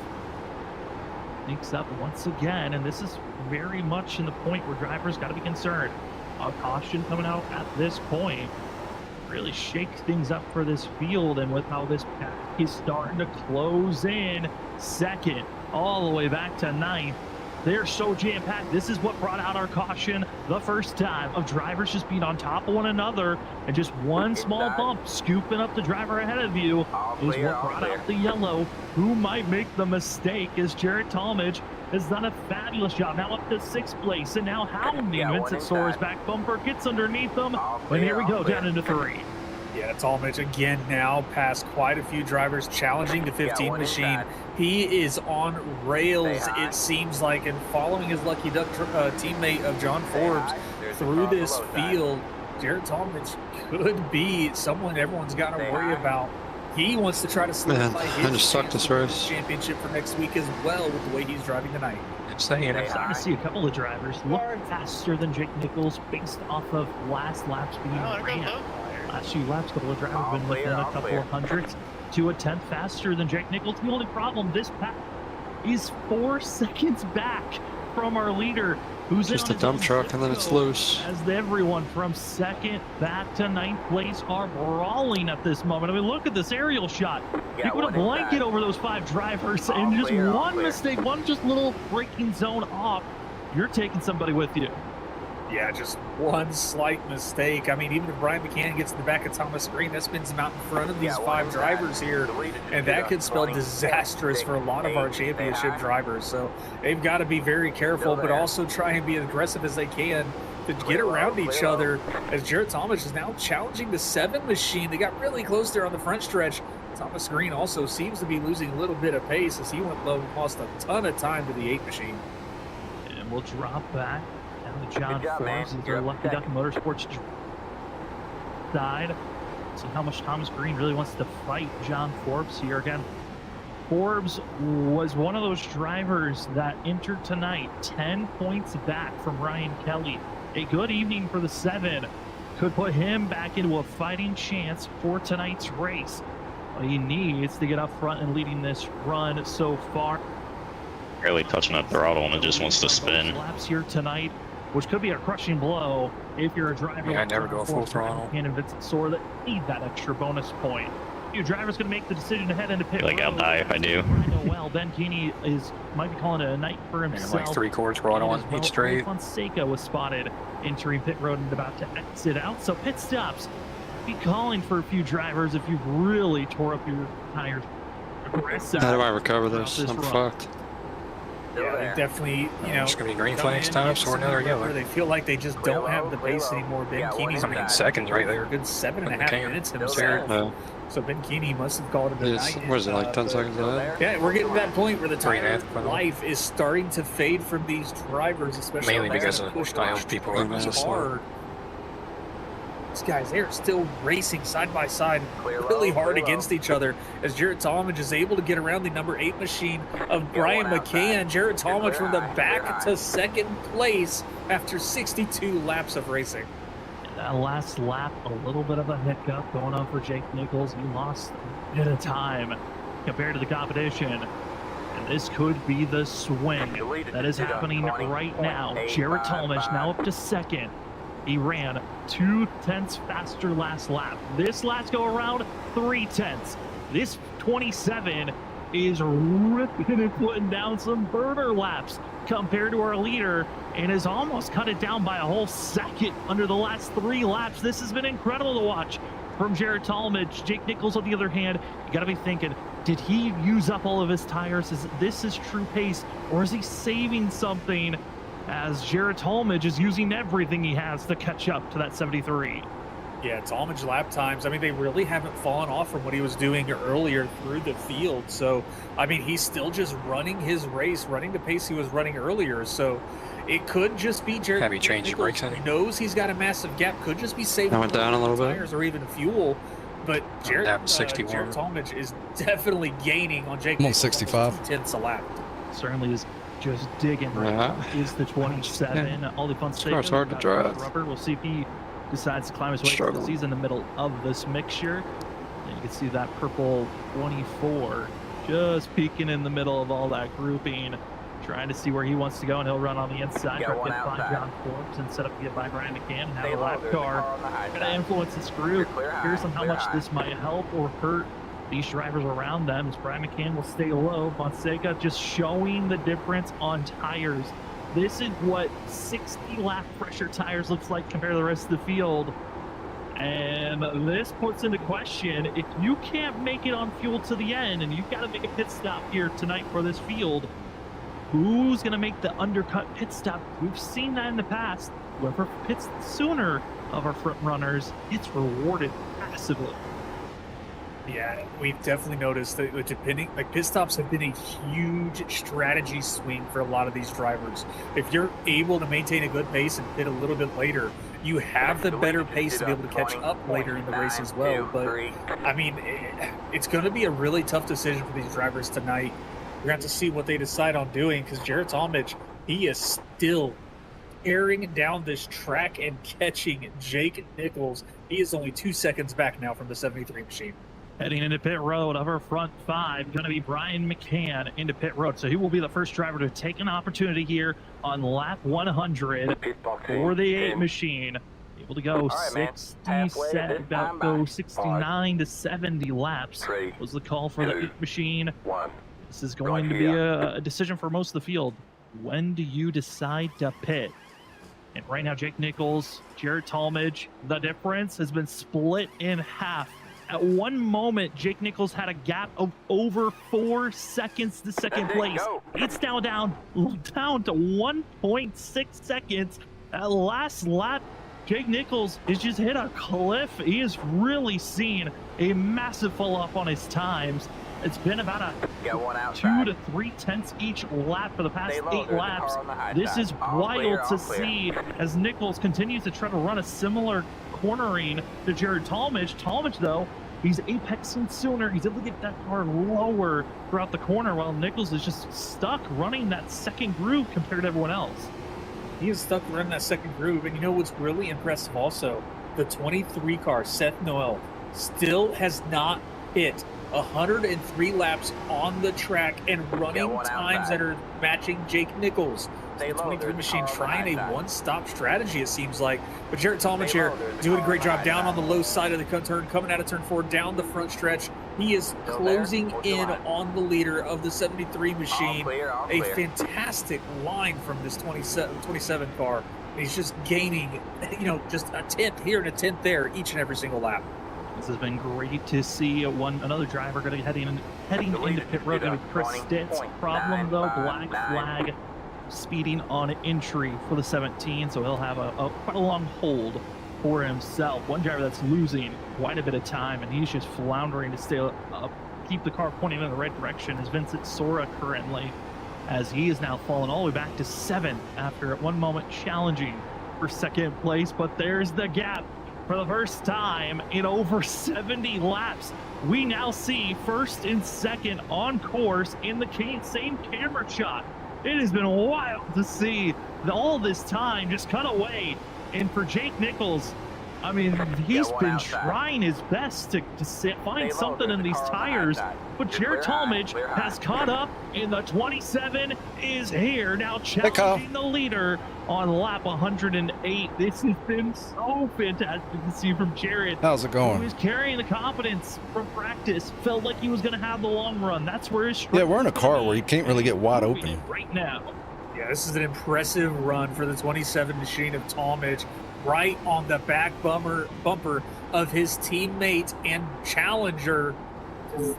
sneaks up once again, and this is very much in the point where drivers got to be concerned. A caution coming out at this point really shakes things up for this field, and with how this pack is starting to close in, 2nd all the way back to 9th. They're so jam-packed. This is what brought out our caution the first time, of drivers just being on top of one another, and just one small bump scooping up the driver ahead of you is what brought out the yellow. Who might make the mistake is Jared Talmadge has done a fabulous job. Now up to 6th place, and now hounding Vincent Sora's back bumper, gets underneath them, and here we go, down into 3. Yeah, Talmadge again now past quite a few drivers challenging the 15 machine. He is on rails, it seems like, and following his Lucky Duck teammate of John Forbes through this field. Jared Talmadge could be someone everyone's got to worry about. He wants to try to solidify his championship for next week as well with the way he's driving tonight. I'm starting to see a couple of drivers look faster than Jake Nichols based off of last laps being ran. Last few laps, a couple of drivers have been within a couple of hundredths to a 10th faster than Jake Nichols. The only problem, this pack is 4 seconds back from our leader, who's just a dump truck, and then it's loose. As everyone from 2nd back to 9th place are brawling at this moment. I mean, look at this aerial shot. You put a blanket over those 5 drivers, and just one mistake, one just little braking zone off, you're taking somebody with you. Yeah, just one slight mistake. I mean, even if Brian McCann gets in the back of Thomas Green, that spins him out in front of these 5 drivers here, and that could spell disastrous for a lot of our championship drivers. So they've got to be very careful, but also try and be as aggressive as they can to get around each other, as Jarrett Talmadge is now challenging the 7 machine. They got really close there on the front stretch. Thomas Green also seems to be losing a little bit of pace as he went low and lost a ton of time to the 8 machine. And we'll drop back down to John Forbes as our Lucky Duck Motorsports side. See how much Thomas Green really wants to fight John Forbes here again. Forbes was one of those drivers that entered tonight 10 points back from Ryan Kelly. A good evening for the 7 could put him back into a fighting chance for tonight's race. He needs to get up front and leading this run so far. Barely touching that throttle and it just wants to spin. Laps here tonight, which could be a crushing blow if you're a driver. Yeah, I never go full throttle. And Vincent Soar that need that extra bonus point. Your driver's going to make the decision to head into pit road. I'll die if I do. Well, Ben Keeney might be calling it a night for himself. And like 3/4 throttle on each straight. Fonseca was spotted entering pit road and about to exit out. So pit stops. Be calling for a few drivers if you've really tore up your tires. Aggressive. How do I recover this? I'm fucked. Yeah, they definitely, It's going to be green flag stops or another yellow. They feel like they just don't have the pace anymore. Ben Keeney's been seconds right there. A good 7.5 minutes himself. So Ben Keeney must have called it a night. What is it, like 10 seconds ahead? Yeah, we're getting to that point where the tire 3.5. life is starting to fade from these drivers, especially Mainly because of styles people are so slow. These guys, they're still racing side by side really hard against each other as Jarrett Talmadge is able to get around the number 8 machine of Brian McCann. Jarrett Talmadge from the back to 2nd place after 62 laps of racing. That last lap, a little bit of a hiccup going on for Jake Nichols. He lost a bit of time compared to the competition. And this could be the swing that is happening right now. Jarrett Talmadge now up to 2nd. He ran 2 tenths faster last lap. This last go around, 3 tenths. This 27 is ripping and putting down some burner laps compared to our leader and has almost cut it down by a whole second under the last 3 laps. This has been incredible to watch from Jarrett Talmadge. Jake Nichols, on the other hand, you got to be thinking, did he use up all of his tires? Is this his true pace, or is he saving something? As Jarrett Talmadge is using everything he has to catch up to that 73. Yeah, Talmadge lap times, I mean, they really haven't fallen off from what he was doing earlier through the field. So, I mean, he's still just running his race, running the pace he was running earlier. So, it could just be Jarrett. Have you changed your brakes any? He knows he's got a massive gap. Could just be saving went down a little bit. tires or even fuel. But Jarrett, 61. Jarrett Talmadge is definitely gaining on Jake. I'm on 65. 10ths a lap. Certainly is just digging. Is the 27. All the fun stuff. It's hard to drive. Rubber. We'll see if he decides to climb his way because he's in the middle of this mixture. And you can see that purple 24 just peeking in the middle of all that grouping, trying to see where he wants to go, and he'll run on the inside, get by John Forbes and set up to get by Brian McCann. Now the lap car going to influence this group. Here's on how much this might help or hurt these drivers around them, as Brian McCann will stay low. Fonseca just showing the difference on tires. This is what 60 lap pressure tires looks like compared to the rest of the field. And this puts into question, if you can't make it on fuel to the end and you've got to make a pit stop here tonight for this field, who's going to make the undercut pit stop? We've seen that in the past. Whoever pits sooner of our front runners gets rewarded massively. Yeah, we've definitely noticed that pit stops have been a huge strategy swing for a lot of these drivers. If you're able to maintain a good pace and pit a little bit later, you have the better pace to be able to catch up later in the race as well. But, I mean, it's going to be a really tough decision for these drivers tonight. We're going to have to see what they decide on doing, because Jarrett Talmadge, he is still tearing down this track and catching Jake Nichols. He is only 2 seconds back now from the 73 machine. Heading into pit road of our front 5, going to be Brian McCann into pit road. So he will be the first driver to take an opportunity here on lap 100 for the 8 machine. Able to go 69 to 70 laps was the call for the 8 machine. This is going to be a decision for most of the field. When do you decide to pit? And right now, Jake Nichols, Jared Talmadge, the difference has been split in half. At one moment, Jake Nichols had a gap of over 4 seconds to second place. It's now down to 1.6 seconds. At last lap, Jake Nichols has just hit a cliff. He has really seen a massive fall off on his times. It's been about a 2 to 3 tenths each lap for the past 8 laps. This is wild to see as Nichols continues to try to run a similar cornering to Jared Talmadge. Talmadge, though, he's apexing sooner. He's able to get that car lower throughout the corner, while Nichols is just stuck running that second groove compared to everyone else. He is stuck running that second groove. And you know what's really impressive also? The 23 car, Seth Noel, still has not hit 103 laps on the track and running times that are matching Jake Nichols. The 23 machine trying a one-stop strategy, it seems like. But Jared Talmadge here doing a great job down on the low side of the turn, coming out of turn 4, down the front stretch. He is closing in on the leader of the 73 machine. A fantastic line from this 27 car. And he's just gaining, just a tenth here and a tenth there each and every single lap. This has been great to see. Another driver going to be heading into pit road. Going to be Chris Stitt's problem, though. Black flag speeding on entry for the 17, so he'll have quite a long hold for himself. One driver that's losing quite a bit of time, and he's just floundering to stay up, keep the car pointing in the right direction, is Vincent Sora currently, as he is now fallen all the way back to 7th after at one moment challenging for second place. But there's the gap. For the first time in over 70 laps, we now see first and second on course in the same camera shot. It has been wild to see all this time just cut away. And for Jake Nichols, I mean, he's been trying his best to find something in these tires, but Jared Talmadge has caught up, and the 27 is here now, challenging the leader on lap 108. This has been so fantastic to see from Jared. How's it going? He was carrying the confidence from practice, felt like he was going to have the long run. That's where his we're in a car where you can't really get wide open right now. Yeah, this is an impressive run for the 27 machine of Talmadge, right on the back bumper of his teammate and challenger.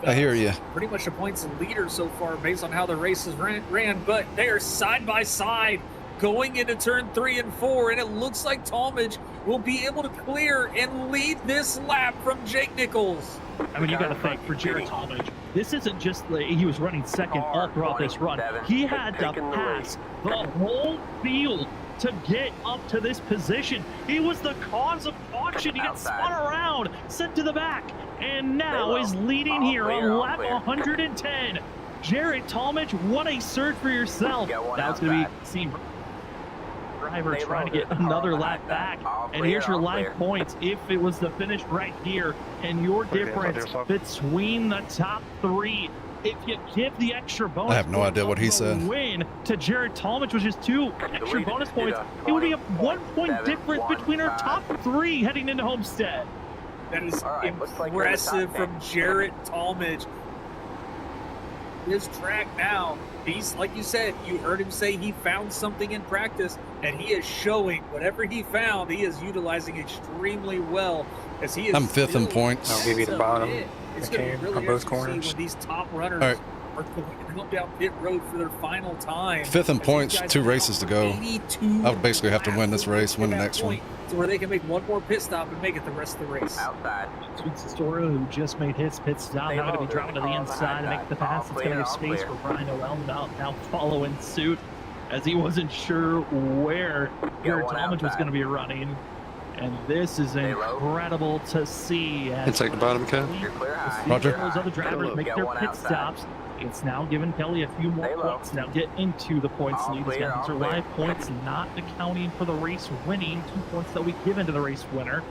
I hear you. Pretty much a points leader so far based on how the race has ran, but they are side by side going into turn 3 and 4, and it looks like Talmadge will be able to clear and lead this lap from Jake Nichols. I mean, you got to think, for Jared Talmadge, this isn't just he was running second all throughout this run. He had to pass the whole field to get up to this position. He was the cause of caution. He got spun around, sent to the back, and now is leading here on lap 110. Jared Talmadge, what a surge for yourself. Now it's going to be seen driver trying to get another lap back, and here's your live points if it was the finish right here, and your difference between the top 3, if you give the extra bonus, I have no idea what he said. Win to Jared Talmadge was just 2 extra bonus points. It would be a 1 point difference between our top 3 heading into Homestead. That is impressive from Jared Talmadge. His track now, he's, like you said, you heard him say he found something in practice, and he is showing whatever he found, he is utilizing extremely well, as he is. I'm 5th in points. I'll give you the bottom. It's going to be really on both interesting corners. when these top runners are going to come down pit road for their final time. 5th in points, 2 races to go. I would basically have to win this race, win the next one. To where they can make one more pit stop and make it the rest of the race. Outside. Sora, who just made his pit stop, now going to be dropping to the inside to make the pass. It's going to be space for Brian Noel now following suit, as he wasn't sure where Jared Talmadge was going to be running. And this is incredible to see. It's like the bottom, Ken. Roger. Those other drivers make their pit stops. It's now giving Kelly a few more points. Now get into the points lead. These are live points, not accounting for the race winning. 2 points that we give into the race winner.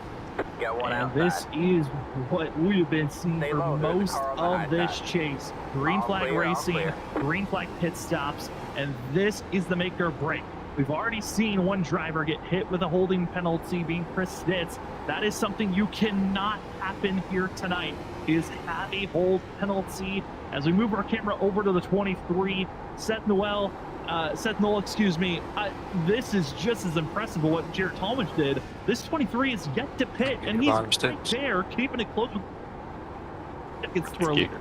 And this is what we've been seeing for most of this chase. Green flag racing, green flag pit stops, and this is the make or break. We've already seen one driver get hit with a holding penalty, being Chris Stitz. That is something you cannot happen here tonight, is have a hold penalty. As we move our camera over to the 23, Seth Noel Seth Knoll, excuse me. This is just as impressive as what Jared Talmadge did. This 23 is yet to pit, and he's right there, keeping it close. It's to our leader.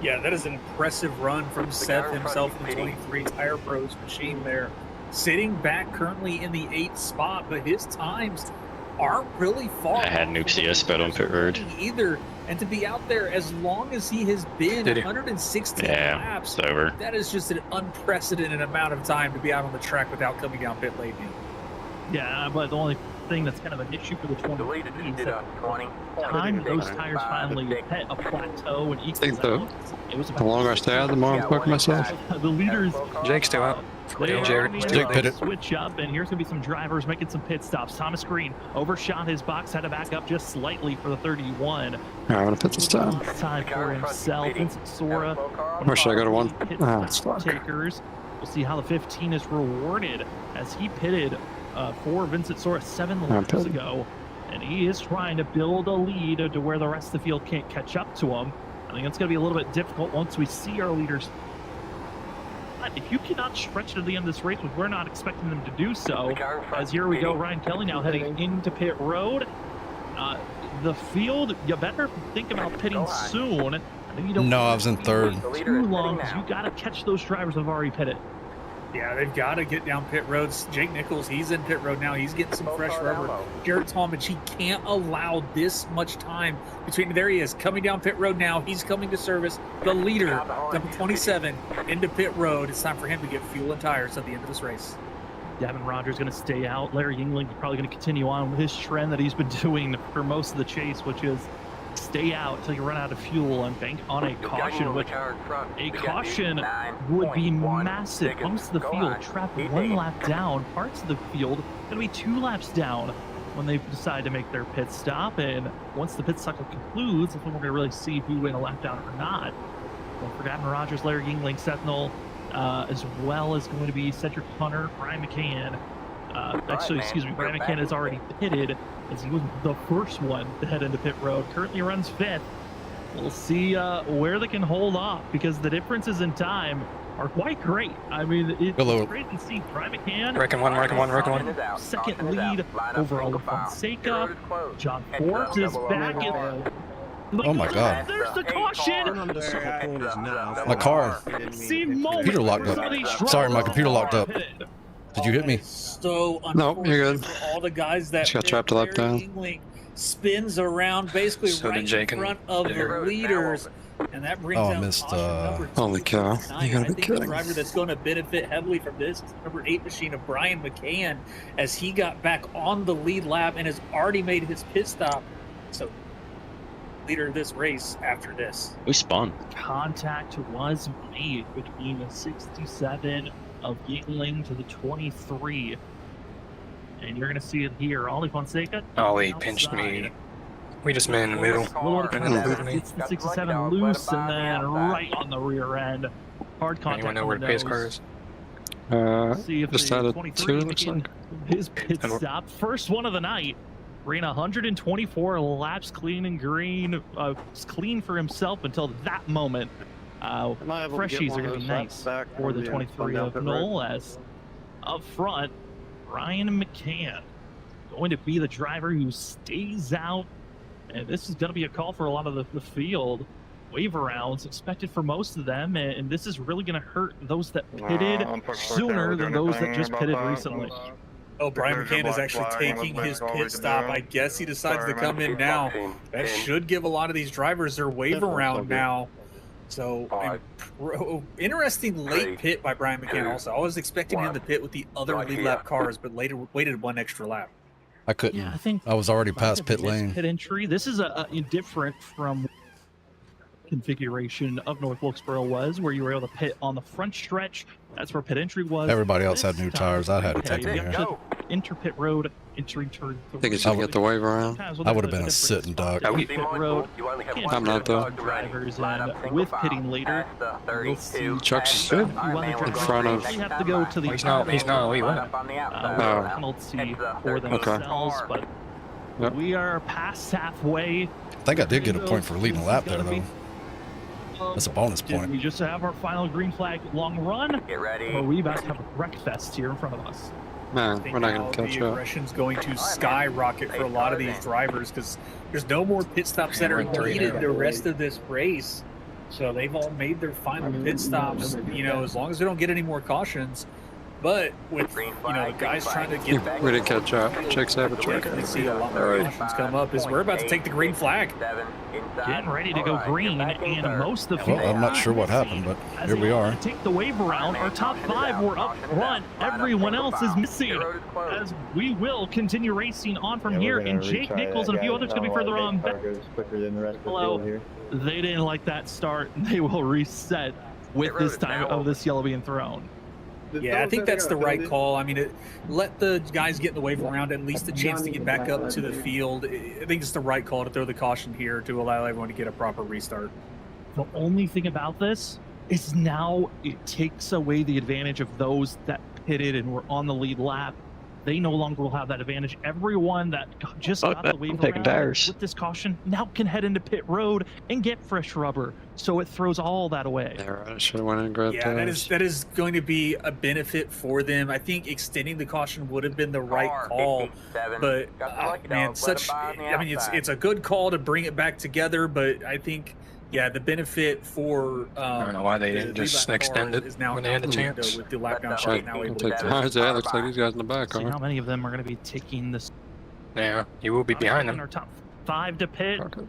Yeah, that is an impressive run from Seth himself in the 23 Tire Pros machine there. Sitting back currently in the 8th spot, but his times aren't really far. I had Nuke CS bet on pit road. Either. And to be out there as long as he has been, 116 laps, it's over. That is just an unprecedented amount of time to be out on the track without coming down pit lane. Yeah, but the only thing that's kind of an issue for the 20 is that time those tires finally hit a plateau and equals out. It was about the longer I stay out, the more I'm fucking myself. The leaders. Jake's still out. Jake pitted. Switch up, and here's going to be some drivers making some pit stops. Thomas Green overshot his box, had to back up just slightly for the 31. Alright, I'm gonna pit this time. Time for himself. Vincent Sora. Where should I go to one? That's fuck. Takers. We'll see how the 15 is rewarded as he pitted for Vincent Sora 7 laps ago. And he is trying to build a lead to where the rest of the field can't catch up to him. I think it's going to be a little bit difficult once we see our leaders. But if you cannot stretch to the end of this race, which we're not expecting them to do so, as here we go, Ryan Kelly now heading into pit road. The field, you better think about pitting soon. I think you don't I was in 3rd. Too long, because you got to catch those drivers that have already pitted. Yeah, they've got to get down pit roads. Jake Nichols, he's in pit road now. He's getting some fresh rubber. Jared Talmadge, he can't allow this much time between. There he is, coming down pit road now. He's coming to service the leader, number 27, into pit road. It's time for him to get fuel and tires at the end of this race. Gavin Rogers going to stay out. Larry Yingling is probably going to continue on with his trend that he's been doing for most of the chase, which is stay out until you run out of fuel and bank on a caution, which a caution would be massive. Most of the field trapped 1 lap down. Parts of the field going to be 2 laps down when they decide to make their pit stop. And once the pit cycle concludes, that's when we're going to really see who went a lap down or not. Well, for Gavin Rogers, Larry Yingling, Seth Knoll, as well as going to be Cedric Hunter, Brian McCann. Brian McCann has already pitted as he was the first one to head into pit road. Currently runs 5th. We'll see where they can hold off, because the differences in time are quite great. I mean, it's great to see Brian McCann. Reckon one. Second lead over Oliver Fonseca. John Forbes is back in. Oh my God. There's the caution! My car. Computer locked up. Sorry, my computer locked up. Did you hit me? So no, you're good. For all the guys that just got trapped a lap down. Spins around basically right in front of the leaders, and that brings out missed. Holy cow! You gotta be kidding. The driver that's going to benefit heavily from this is number 8 machine of Brian McCann, as he got back on the lead lap and has already made his pit stop. So leader of this race after this. We spun. Contact was made between the 67 of Yingling to the 23. And you're going to see it here. Ollie Fonseca. Ollie pinched me. We just met in the middle. It's the 67 loose and then right on the rear end. Hard contact. Anyone know where the pace car is? See if just out of 2, looks like. His pit stop. First one of the night. Ran 124 laps clean and green. Clean for himself until that moment. Freshies are going to be nice for the 23 of Knoll, as up front, Ryan McCann going to be the driver who stays out. And this is going to be a call for a lot of the field. Waiver rounds expected for most of them, and this is really going to hurt those that pitted sooner than those that just pitted recently. Oh, Brian McCann is actually taking his pit stop. I guess he decides to come in now. That should give a lot of these drivers their waiver round now. So, interesting late pit by Brian McCann also. I was expecting him to pit with the other lead lap cars, but later waited 1 extra lap. I couldn't. Yeah, I think I was already past pit lane. Pit entry. This is a different from configuration of North Wilkesboro was, where you were able to pit on the front stretch. That's where pit entry was. Everybody else had new tires. I had to take them here. Enter pit road, entering turn 3. I think it's gonna get the waiver around. I would have been a sitting duck. Pit road. I'm not though. Drivers and with pitting later. We'll see. Chuck's good in front of. They have to go to the He's not elite. penalty for themselves, but we are past halfway. I think I did get a point for leading a lap there, though. That's a bonus Did point. we just have our final green flag long run? Get ready. Or are we about to have a breakfast here in front of us? Man, I think we're not now going to catch the up. aggression's going to skyrocket for a lot of these drivers because there's no more pit stops that are needed the rest of this race. So they've all made their final pit stops, as long as we don't get any more cautions. But with, the guys trying to get back. We didn't catch up. Jake's We average record. definitely see a lot more cautions come up as we're about to take the green flag. Getting ready to go green, and most of the Well, I'm not sure what happened, but as here they we are. take the wave around. Our top 5 were up front. Everyone else is missing. As we will continue racing on from here, and Jake Nichols and a few others going to be further on back. Hello. They didn't like that start. They will reset with this time of this yellow being thrown. Yeah, I think that's the right call. I mean, let the guys get in the wave around at least a chance to get back up to the field. I think it's the right call to throw the caution here to allow everyone to get a proper restart. The only thing about this is now it takes away the advantage of those that pitted and were on the lead lap. They no longer will have that advantage. Everyone that just got the wave around with this caution now can head into pit road and get fresh rubber. So it throws all that away. Yeah, right. I should have went and grabbed Yeah, tires. that is going to be a benefit for them. I think extending the caution would have been the right call, but man, it's a good call to bring it back together. But I think, yeah, the benefit for I don't know why they didn't just extend it when they had the chance. With the lap down I'll now able take to tires. Yeah, looks like these guys in the back See how are. many of them are going to be taking this. Yeah, you will be behind In them. our top 5 to pit, Okay.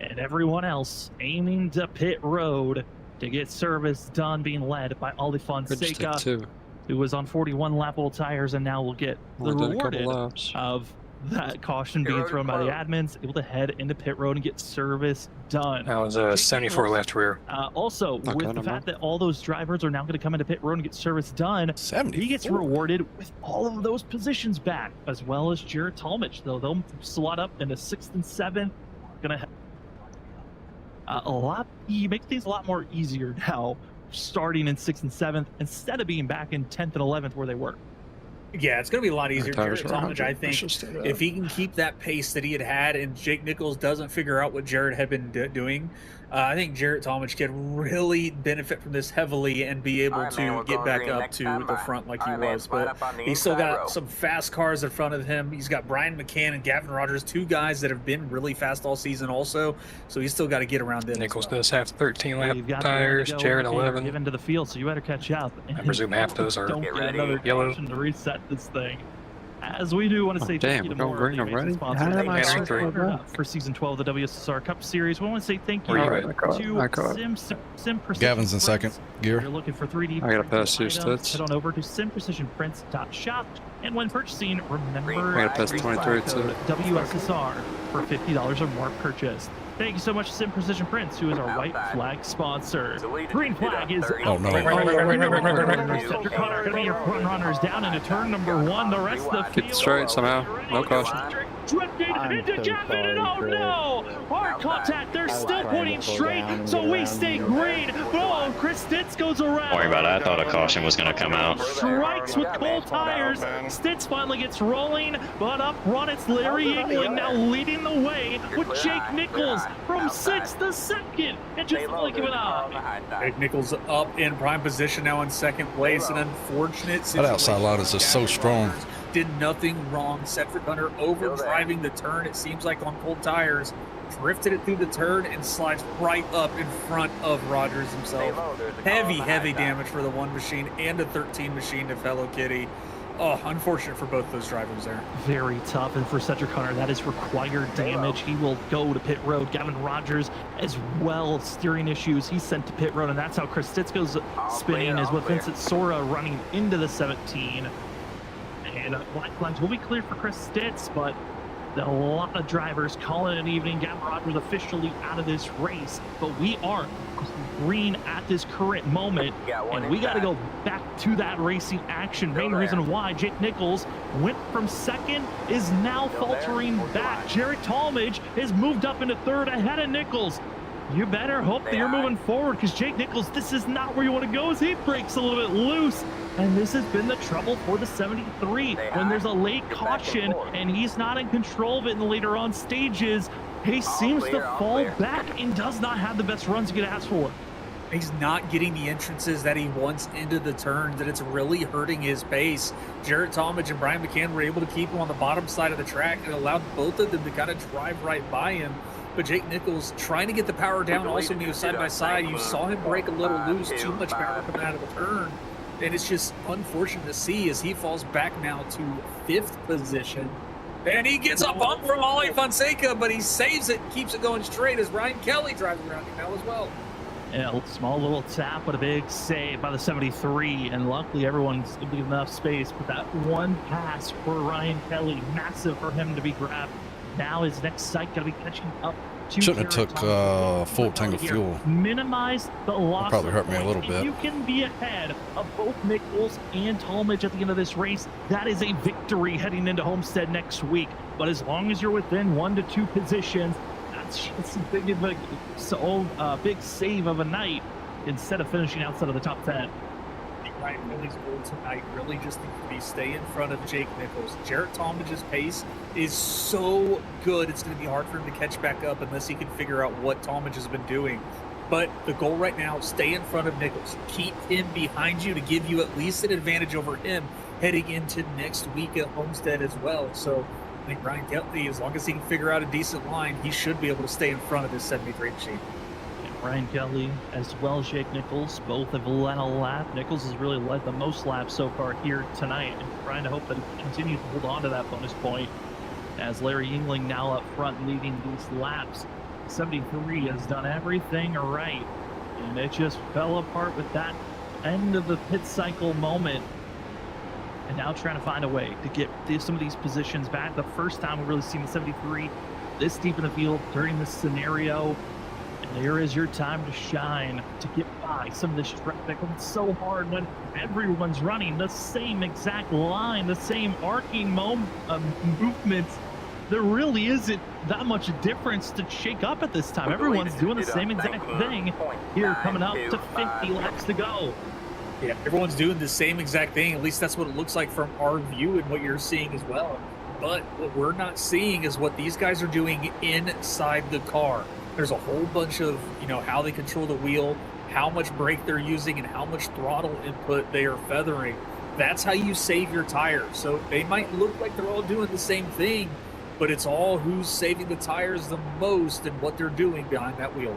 and everyone else aiming to pit road to get service done, being led by Ali Could just take Fonseca, 2. who was on 41 lap old tires and now will get the Only did a rewarded couple laps. of that caution being thrown by the admins, able to head into pit road and get service done. That was 74 left rear. Also, Okay, with the never fact mind. that all those drivers are now going to come into pit road and get service done, 70. he gets rewarded with all of those positions back, as well as Jared Talmadge, though they'll slot up into 6th and 7th. Gonna have you make things a lot more easier now, starting in 6th and 7th instead of being back in 10th and 11th where they were. Yeah, it's going to be a lot easier. Tires Jared are Talmadge, I think, if he can keep that pace that he had and Jake Nichols doesn't figure out what Jared had been doing, I think Jared Talmadge can really benefit from this heavily and be able to get back up to the front like he was. But he's still got some fast cars in front of him. He's got Brian McCann and Gavin Rogers, 2 guys that have been really fast all season also. So he's still got to get around them. Nichols does have 13 lap You've got tires, Jared Given 11. to the field, so you better catch up. I presume half those are Don't get ready, another yellow. caution to reset this thing. As we do want to say damn, thank you to we're more going green of the amazing already? sponsors How am I that so are green? partnered up for season 12 of the WSSR Cup Series. We want to say thank you Where you at? I caught it. to Sim Precision Gavin's in second Prints. If gear. you're looking for 3D I gotta printed pass you, items, Stutz. head on over to simprecisionprints.shop. And when purchasing, remember I gotta pass to use 23 code too. WSSR for $50 or more purchase. Thank you so much to Sim Precision Prints, who is our white flag sponsor. Green flag is Oh, no. Cedric Connor going to be your front runners down into turn number 1. The rest of the field. Keep it straight somehow. No caution. Drifted into Gavin, and oh no! Hard contact, they're still pointing straight, so we stay green. Oh, Chris Stitz goes around. Don't worry about it. I thought a caution was going to come out. Strikes with cold tires. Stitz finally gets rolling, but up front it's Larry England now leading the way with Jake Nichols from 6th to 2nd. And just blink of an eye. Jake Nichols up in prime position now in 2nd place. An unfortunate situation. That outside line is just so strong. Did nothing wrong. Cedric Hunter overdriving the turn, it seems like, on cold tires. Drifted it through the turn and slides right up in front of Rogers himself. Heavy damage for the 1 machine and a 13 machine to fellow Kitty. Oh, unfortunate for both those drivers there. Very tough, and for Cedric Hunter, that is required damage. He will go to pit road. Gavin Rogers, as well, steering issues. He's sent to pit road, and that's how Chris Stitz goes spinning, is with Vincent Sora running into the 17. And black flags will be cleared for Chris Stitz, but a lot of drivers calling it an evening. Gavin Rogers officially out of this race, but we are green at this current moment, and we got to go back to that racing action. Main reason why Jake Nichols went from 2nd is now faltering back. Jared Talmadge has moved up into 3rd ahead of Nichols. You better hope that you're moving forward, because Jake Nichols, this is not where you want to go, as he breaks a little bit loose. And this has been the trouble for the 73. When there's a late caution and he's not in control of it in the later on stages, he seems to fall back and does not have the best runs you could ask for. He's not getting the entrances that he wants into the turns, and it's really hurting his pace. Jarrett Talmadge and Brian McCann were able to keep him on the bottom side of the track and allowed both of them to kind of drive right by him. But Jake Nichols trying to get the power down. Also, when he was side by side, you saw him break a little loose, too much power coming out of the turn. And it's just unfortunate to see as he falls back now to 5th position. And he gets a bump from Ollie Fonseca, but he saves it, keeps it going straight as Ryan Kelly drives around him now as well. Yeah, small little tap, but a big save by the 73, and luckily everyone's leaving enough space. But that one pass for Ryan Kelly, massive for him to be grabbed. Now his next sight going to be catching up to. Shouldn't have took full tank of fuel. Minimize the loss. That probably hurt me a little bit. You can be ahead of both Nichols and Talmadge at the end of this race. That is a victory heading into Homestead next week. But as long as you're within 1 to 2 positions, it's a big save of a night instead of finishing outside of the top 10. Ryan Kelly's goal tonight really just needs to be stay in front of Jake Nichols. Jarrett Talmadge's pace is so good, it's going to be hard for him to catch back up unless he can figure out what Talmadge has been doing. But the goal right now, stay in front of Nichols. Keep him behind you to give you at least an advantage over him heading into next week at Homestead as well. So I think Ryan Kelly, as long as he can figure out a decent line, he should be able to stay in front of this 73 machine. Ryan Kelly as well as Jake Nichols both have led a lap. Nichols has really led the most laps so far here tonight, and trying to hope that he continues to hold on to that bonus point as Larry Yingling now up front leading these laps. 73 has done everything right, and it just fell apart with that end of the pit cycle moment. And now trying to find a way to get some of these positions back. The first time we've really seen the 73 this deep in the field during this scenario. And there is your time to shine, to get by some of this traffic. It's so hard when everyone's running the same exact line, the same arcing movements. There really isn't that much difference to shake up at this time. Everyone's doing the same exact thing here, coming up to 50 laps to go. Yeah, everyone's doing the same exact thing. At least that's what it looks like from our view and what you're seeing as well. But what we're not seeing is what these guys are doing inside the car. There's a whole bunch of, how they control the wheel, how much brake they're using, and how much throttle input they are feathering. That's how you save your tires. So they might look like they're all doing the same thing, but it's all who's saving the tires the most and what they're doing behind that wheel.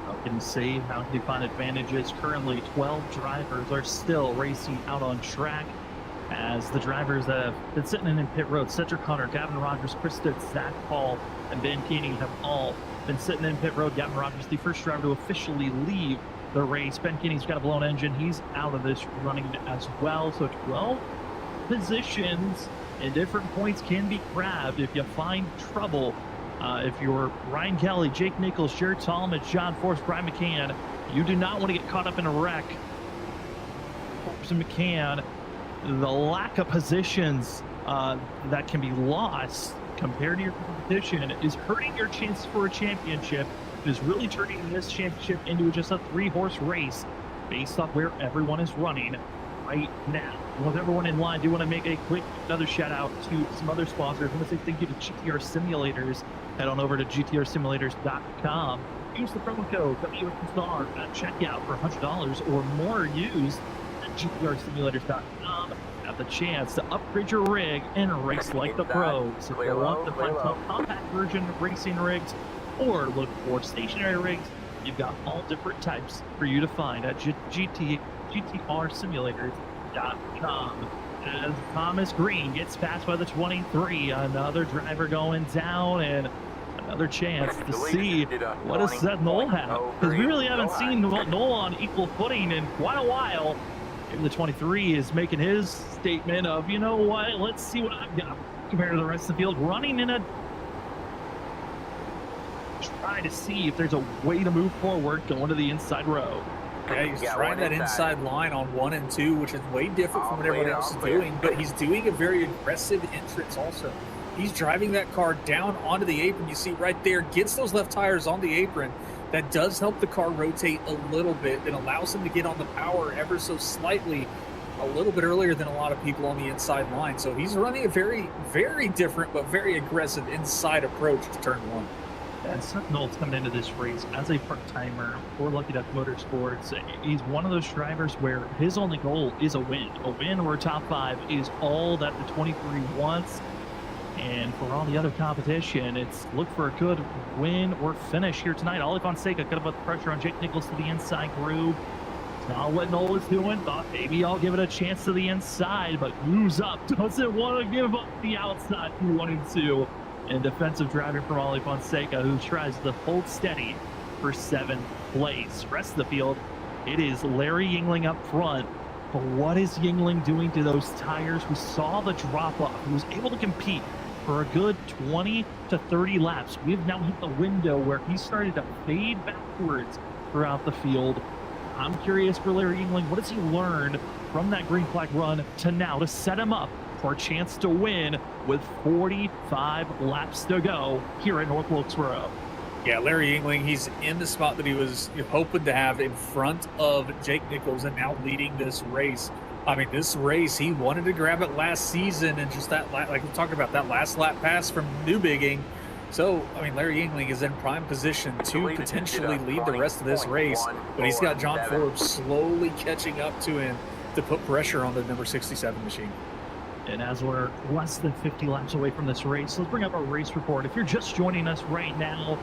How can save, how can they find advantages? Currently, 12 drivers are still racing out on track as the drivers that have been sitting in pit road, Cedric Hunter, Gavin Rogers, Chris Stitz, Zach Paul, and Ben Keeney have all been sitting in pit road. Gavin Rogers, the first driver to officially leave the race. Ben Keeney's got a blown engine. He's out of this running as well. So 12 positions and different points can be grabbed if you find trouble. If you're Ryan Kelly, Jake Nichols, Jared Talmadge, John Force, Brian McCann, you do not want to get caught up in a wreck. Force and McCann, the lack of positions that can be lost compared to your competition is hurting your chances for a championship. It is really turning this championship into just a 3-horse race based off where everyone is running right now. With everyone in line, do want to make another shout out to some other sponsors. I want to say thank you to GTR Simulators. Head on over to gtrsimulators.com. Use the promo code WSSR at checkout for $100 or more used at gtrsimulators.com. Have the chance to upgrade your rig and race like the pros. If you want the compact version of racing rigs or look for stationary rigs, you've got all different types for you to find at gtrsimulators.com. As Thomas Green gets passed by the 23, another driver going down, and another chance to see what does Seth Knoll have. Because we really haven't seen Knoll on equal footing in quite a while. Maybe the 23 is making his statement of, you know what, let's see what I've got compared to the rest of the field. Running in a... trying to see if there's a way to move forward going to the inside row. Yeah, he's trying that inside line on 1 and 2, which is way different from what everyone else is doing, but he's doing a very aggressive entrance also. He's driving that car down onto the apron. You see right there, gets those left tires on the apron. That does help the car rotate a little bit. It allows him to get on the power ever so slightly a little bit earlier than a lot of people on the inside line. So he's running a very, very different but very aggressive inside approach to turn 1. And Seth Knowles coming into this race as a part-timer for Lucky Duck Motorsports. He's one of those drivers where his only goal is a win. A win or a top 5 is all that the 23 wants. And for all the other competition, it's look for a good win or finish here tonight. Ollie Fonseca could have put the pressure on Jake Nichols to the inside groove. It's not what Noel is doing. Thought maybe I'll give it a chance to the inside, but moves up. Doesn't want to give up the outside he wanted to. And defensive driving from Ollie Fonseca, who tries to hold steady for 7th place. Rest of the field, it is Larry Yingling up front. But what is Yingling doing to those tires? We saw the drop-off. He was able to compete for a good 20 to 30 laps. We've now hit the window where he started to fade backwards throughout the field. I'm curious for Larry Yingling, what has he learned from that green flag run to now to set him up for a chance to win with 45 laps to go here at North Wilkesboro? Yeah, Larry Yingling, he's in the spot that he was hoping to have in front of Jake Nichols and now leading this race. I mean, this race, he wanted to grab it last season, and just that, like we talked about, that last lap pass from Newbigging. So, I mean, Larry Yingling is in prime position to potentially lead the rest of this race, but he's got John Forbes slowly catching up to him to put pressure on the number 67 machine. And as we're less than 50 laps away from this race, let's bring up our race report. If you're just joining us right now,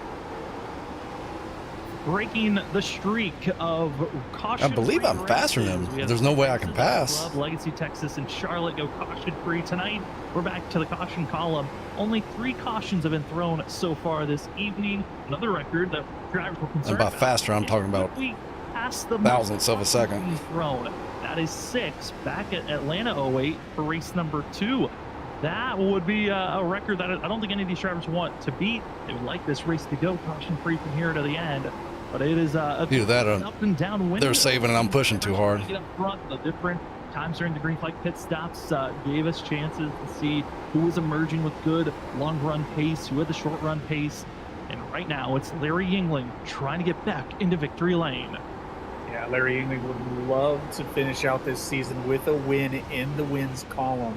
breaking the streak of caution. I believe I'm faster than him. There's no way I can pass. Club, Legacy, Texas, and Charlotte go caution-free tonight. We're back to the caution column. Only 3 cautions have been thrown so far this evening. Another record that drivers were concerned about faster, I'm talking about thousandths of a second. Thrown. That is 6 back at Atlanta 08 for race number 2. That would be a record that I don't think any of these drivers want to beat. They would like this race to go caution-free from here to the end. But it is either that or up and down window. They're saving and I'm pushing too hard. Get up front. The different times during the green flag pit stops gave us chances to see who was emerging with good long run pace, who had the short run pace. And right now it's Larry Yingling trying to get back into victory lane. Yeah, Larry Yingling would love to finish out this season with a win in the wins column.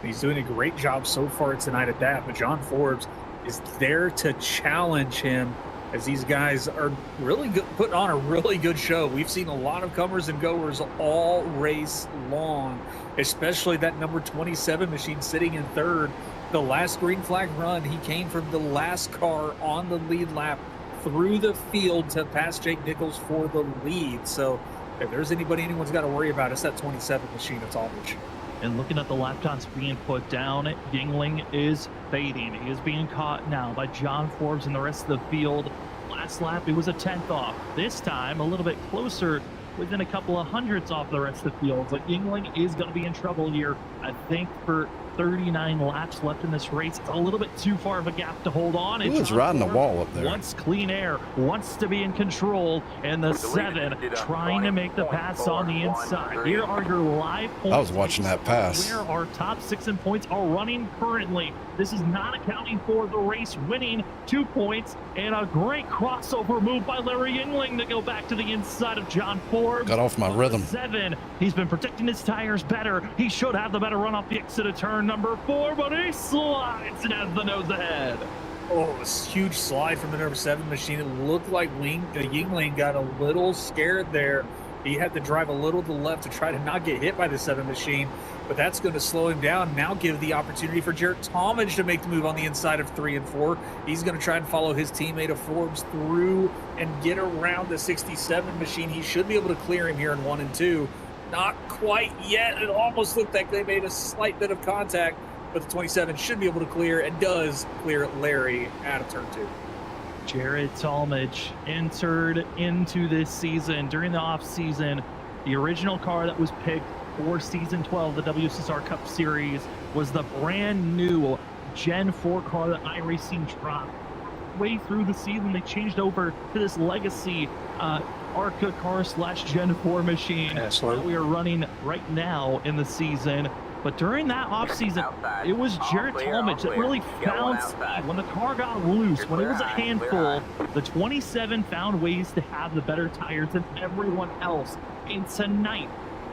He's doing a great job so far tonight at that, but John Forbes is there to challenge him as these guys are really good, putting on a really good show. We've seen a lot of comers and goers all race long, especially that number 27 machine sitting in 3rd. The last green flag run, he came from the last car on the lead lap through the field to pass Jake Nichols for the lead. So if there's anyone's got to worry about, it's that 27 machine at Aldrich. And looking at the lap times being put down, Yingling is fading. He is being caught now by John Forbes and the rest of the field. Last lap, it was a 10th off. This time, a little bit closer, within a couple of hundredths off the rest of the field. But Yingling is going to be in trouble here. I think for 39 laps left in this race, it's a little bit too far of a gap to hold on. Who is riding the wall up there? Wants clean air, wants to be in control, and the 7 trying to make the pass on the inside. Here are your live points. I was watching that pass. Where our top 6 in points are running currently. This is not accounting for the race winning 2 points, and a great crossover move by Larry Yingling to go back to the inside of John Forbes. Got off my rhythm. 7, he's been protecting his tires better. He should have the better run off the exit of turn number 4, but he slides and has the nose ahead. Oh, it was a huge slide from the number 7 machine. It looked like Yingling got a little scared there. He had to drive a little to the left to try to not get hit by the 7 machine, but that's going to slow him down. Now give the opportunity for Jarrett Talmadge to make the move on the inside of 3 and 4. He's going to try and follow his teammate of Forbes through and get around the 67 machine. He should be able to clear him here in 1 and 2. Not quite yet. It almost looked like they made a slight bit of contact, but the 27 should be able to clear and does clear Larry out of turn 2. Jarrett Talmadge entered into this season during the off-season. The original car that was picked for Season 12, the WSSR Cup Series, was the brand new Gen 4 car that iRacing dropped. Way through the season, they changed over to this legacy ARCA car / Gen 4 machine that we are running right now in the season. But during that offseason, it was Jarrett Talmadge that really found speed. When the car got loose, when it was a handful, the 27 found ways to have the better tires than everyone else. And tonight,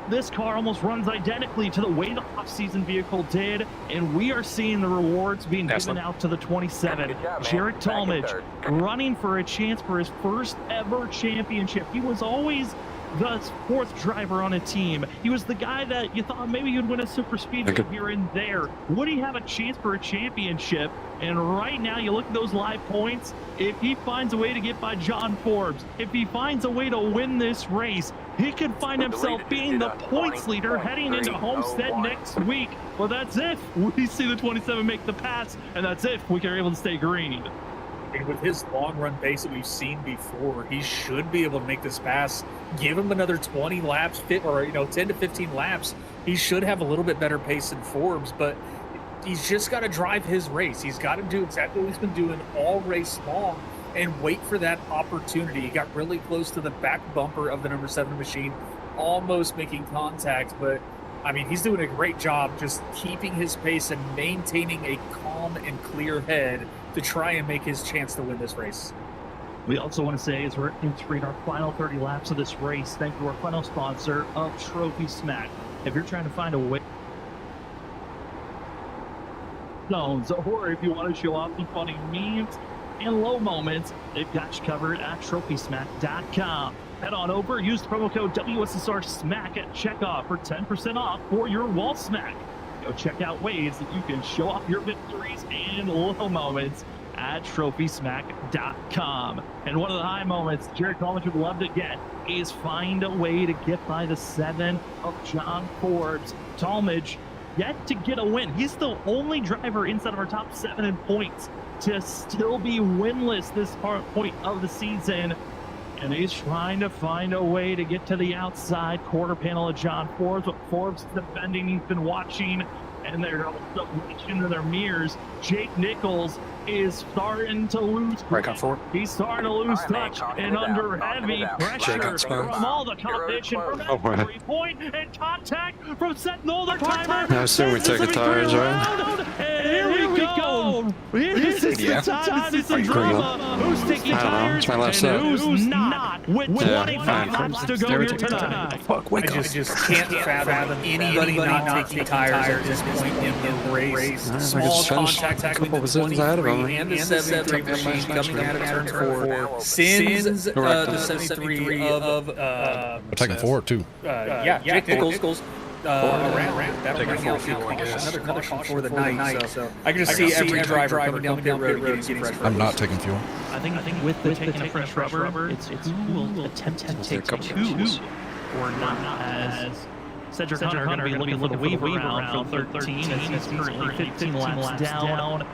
This car almost runs identically to the way the off-season vehicle did, and we are seeing the rewards being given out to the 27. Good job, man. Jarek Back in Talmadge third. running for a chance for his first ever championship. He was always the fourth driver on a team. He was the guy that you thought maybe he'd win a super speedway here and there. Would he have a chance for a championship? And right now, you look at those live points. If he finds a way to get by John Forbes, if he finds a way to win this race, he could find himself being the points leader heading into Homestead next week. Well, that's if we see the 27 make the pass, and that's if we are able to stay green. And with his long run pace that we've seen before, he should be able to make this pass. Give him another 20 laps, 10 to 15 laps. He should have a little bit better pace than Forbes, but he's just got to drive his race. He's got to do exactly what he's been doing all race long and wait for that opportunity. He got really close to the back bumper of the number 7 machine, almost making contact, but I mean, he's doing a great job just keeping his pace and maintaining a calm and clear head to try and make his chance to win this race. We also want to say, as we're entering our final 30 laps of this race, thank you to our final sponsor of Trophy Smack. If you're trying to find a way zones, or if you want to show off some funny memes and low moments, they've got you covered at TrophySmack.com. Head on over, use the promo code WSSR Smack at checkout for 10% off for your wall smack. Go check out ways that you can show off your victories and low moments at TrophySmack.com. And one of the high moments Jared Talmadge would love to get is find a way to get by the 7 of John Forbes. Talmadge yet to get a win. He's the only driver inside of our top 7 in points to still be winless this point of the season. And he's trying to find a way to get to the outside quarter panel of John Forbes. But Forbes is defending. He's been watching, and they're also watching into their mirrors. Jake Nichols is starting to lose. Right on forward. He's starting to lose touch and under heavy pressure Jake from all the competition. From that 3-point and contact from Seth Nolder. I assume we take a tires, right? And here we go. This is the time to see some drama. Who's taking tires my last and who's not? With 25 laps to go here tonight. Fuck, wake I up. just can't fathom anybody not taking tires at this point in the race. Small contact between the 23 and the 73 machine coming out of turn 4 sends the 73 of We're taking 4 too. Jake Nichols around. That'll bring out another caution for the night. So I can just see every driver coming down pit road getting fresh. I'm not taking fuel. I think with the taking a fresh rubber, it's who will attempt to take 2 or not, as Cedric Hunter going to be looking for the weaver around 13 as he's currently 15 laps down.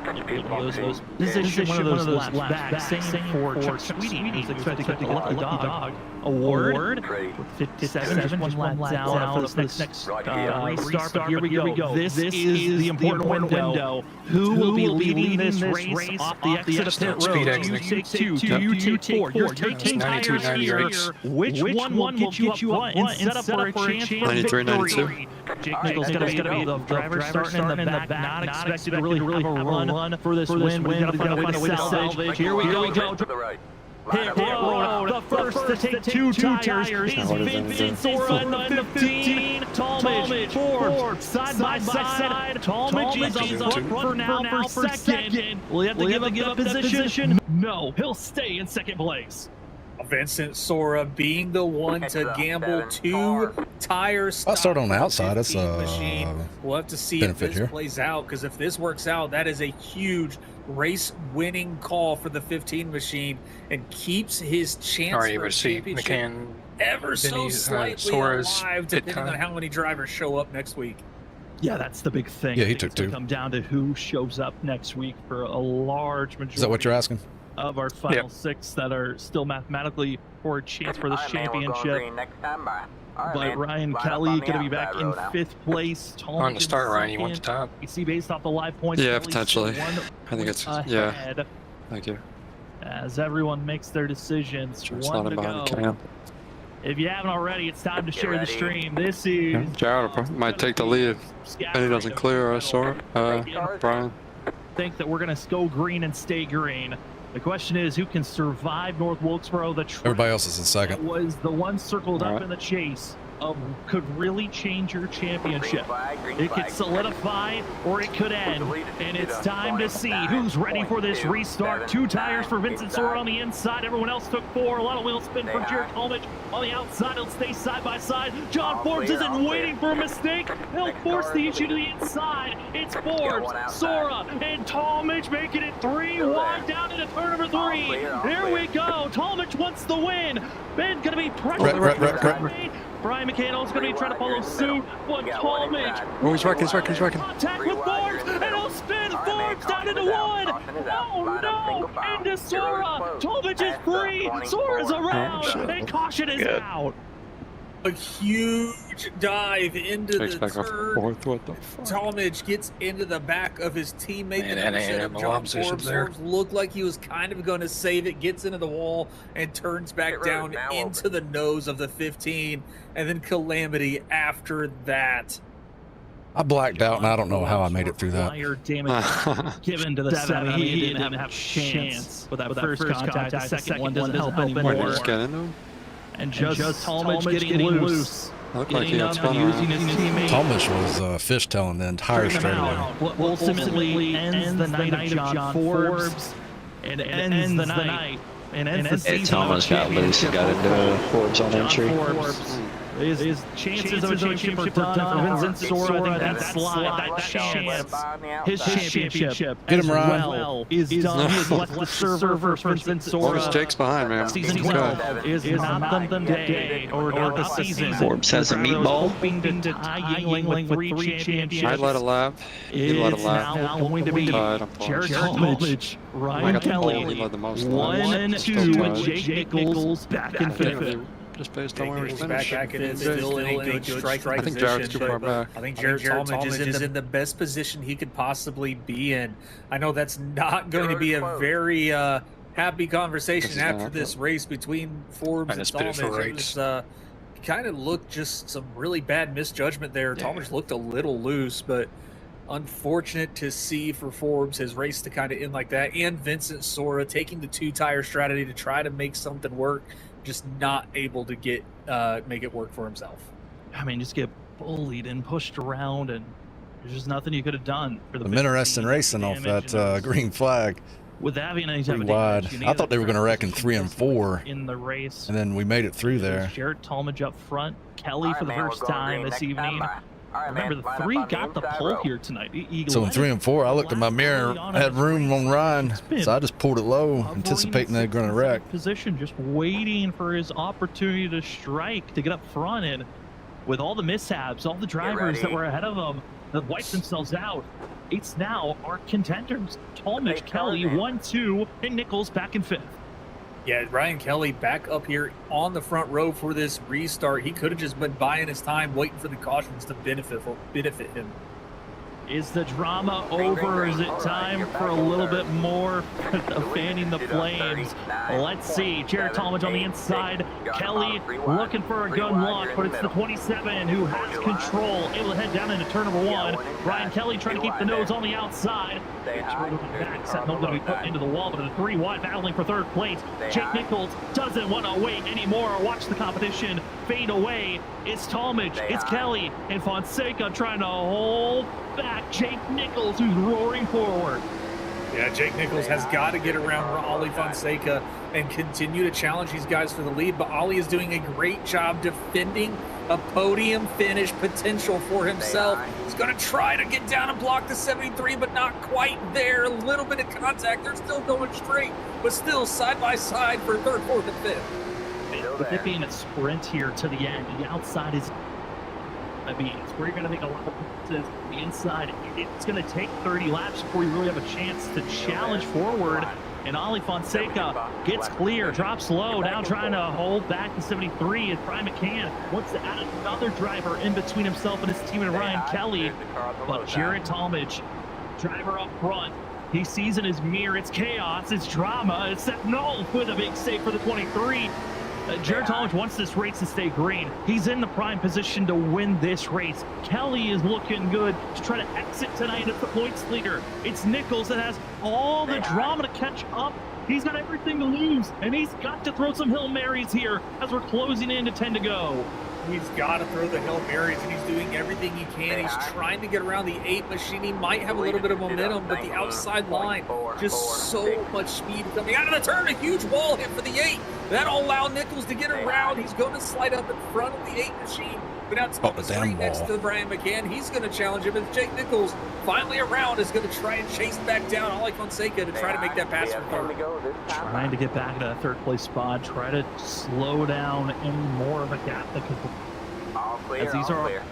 Those position one of those laps back. Same for Chuck Sweetie, who's expected to get the Lucky Dog award with 57, just one lap down for this next restart. But here we go. This is the important window. Who will be leading this race off the exit of pit road? Do you take 2? Do you take 4? You're taking tires here. Which one will get you up front and set up for a chance for 93, 92. Jake Nichols going to be the driver starting in the back, not expected to really have a run for this win. We've got to find a way to salvage. Here we go. Pit road, the first to take 2 tires. He's Vincent Sora in the 15. Talmadge, Forbes, side by side. Talmadge is on foot for second. Will he have to give up that position? No, he'll stay in second place. Vincent Sora being the one to gamble 2 tires. I'll start on the outside. That's machine. We'll have to see if this plays out, because if this works out, that is a huge race-winning call for the 15 machine and keeps his chance for a championship ever so slightly alive, depending on how many drivers show up next week. Yeah, that's the big thing. Yeah, he took 2. It'll come down to who shows up next week for a large majority. Is that what you're asking? Of our final 6 that are still mathematically for a chance for this championship. But Ryan Kelly going to be back in 5th place. On the start, Ryan, you want the top? You see, based off the live points. Yeah, potentially. I think it's yeah. Thank you. As everyone makes their decisions, one to go. If you haven't already, it's time to share the stream. This is Jared might take the lead. And he doesn't clear. I saw Brian. Think that we're going to go green and stay green. The question is, who can survive North Wilkesboro? The everybody else is in second. was the one circled up in the chase could really change your championship. It could solidify or it could end. And it's time to see who's ready for this restart. 2 tires for Vincent Sora on the inside. Everyone else took 4. A lot of wheel spin from Jared Talmadge on the outside. He'll stay side by side. John Forbes isn't waiting for a mistake. He'll force the issue to the inside. It's Forbes, Sora, and Talmadge making it 3 wide down into turn number 3. There we go. Talmadge wants the win. Ben gonna be pressured. Brian McCann's going to be trying to follow suit. But Talmadge. Oh, he's wrecking. Contact with Forbes, and he'll spin Forbes down into 1. Oh no! Into Sora. Talmadge is free. Sora's around, and caution is out. A huge dive into the turn. What the fuck? Talmadge gets into the back of his teammate. And John Forbes looked like he was kind of going to save it, gets into the wall and turns back down into the nose of the 15. And then calamity after that. I blacked out, and I don't know how I made it through that. Damage given to the 7. He didn't have a chance with that first contact. The second one doesn't help anymore. And just Talmadge getting loose. Looked like he had spun around. Talmadge was fishtailing the entire straightaway. What ultimately ends the night of John Forbes and ends the night and ends the season. Talmadge got loose and got into Forbes on entry. His chances of a championship are done for Vincent Sora. I think that slide, that chance, his championship Get him, as Ryan. well is done. He has left the server for Vincent Sora. Forbes Jake's behind, man. Season He's 12 is not the day or the season. Forbes has a meatball. Hoping to tie Yingling with 3 championships. I let a lap. He let a lap. Now going to be Jared Talmadge, Ryan Kelly, He led the most. 1-2 with Jake Nichols back in 5th. Just based on where he's Back in it, still in a good strike I think Jared's too far back. I think Jared Talmadge is in the best position he could possibly be in. I know that's not going to be a very happy conversation after this race between Forbes and Talmadge. It kind of looked just some really bad misjudgment there. Talmadge looked a little loose, but unfortunate to see for Forbes his race to kind of end like that. And Vincent Sora taking the 2-tire strategy to try to make something work. Just not able to get make it work for himself. I mean, just get bullied and pushed around, and there's just nothing you could have done for the. I'm interested in racing off that green flag. With having any type of wide. damage, I thought they were going to wreck in 3 and 4 in the race, and then we made it through there. Jared Talmadge up front, Kelly for the first time this evening. Remember, the 3 got the pole here tonight. So in 3 and 4, I looked at my mirror, had room on Ryan, so I just pulled it low, anticipating they're going to wreck. Position, just waiting for his opportunity to strike, to get up front, and with all the mishaps, all the drivers that were ahead of him that wiped themselves out, it's now our contenders. Talmadge, Kelly, 1-2, and Nichols back in 5th. Yeah, Ryan Kelly back up here on the front row for this restart. He could have just been buying his time, waiting for the cautions to benefit him. Is the drama over? Is it time for a little bit more of fanning the flames? Let's see. Jared Talmadge on the inside. Kelly looking for a gun lock, but it's the 27 who has control. Able to head down into turn number 1. Ryan Kelly trying to keep the nose on the outside. Back, Sentinel going to be put into the wall, but a 3 wide battling for 3rd place. Jake Nichols doesn't want to wait anymore. Watch the competition fade away. It's Talmadge, it's Kelly, and Fonseca trying to hold back Jake Nichols, who's roaring forward. Yeah, Jake Nichols has got to get around Ollie Fonseca and continue to challenge these guys for the lead, but Ollie is doing a great job defending a podium finish potential for himself. He's going to try to get down and block the 73, but not quite there. A little bit of contact. They're still going straight, but still side by side for 3rd, 4th, and 5th. With it being a sprint here to the end, the outside is, I mean, it's where you're going to make a lot of passes. The inside, it's going to take 30 laps before you really have a chance to challenge forward. And Ollie Fonseca gets clear, drops low, now trying to hold back the 73 as Brian McCann wants to add another driver in between himself and his team and Ryan Kelly. But Jared Talmadge, driver up front, he sees in his mirror, it's chaos, it's drama, it's no with a big save for the 23. Jared Talmadge wants this race to stay green. He's in the prime position to win this race. Kelly is looking good to try to exit tonight as the points leader. It's Nichols that has all the drama to catch up. He's got everything to lose, and he's got to throw some Hail Marys here as we're closing in to 10 to go. He's got to throw the Hail Marys, and he's doing everything he can. He's trying to get around the 8 machine. He might have a little bit of momentum, but the outside line, just so much speed coming out of the turn. A huge wall hit for the 8. That'll allow Nichols to get around. He's going to slide up in front of the 8 machine. But now Thomas right next to Brian McCann. He's going to challenge him. And Jake Nichols, finally around, is going to try and chase back down Ali Fonseca to try to make that pass for third. Trying to get back to that third place spot. Try to slow down any more of a gap that could. As these are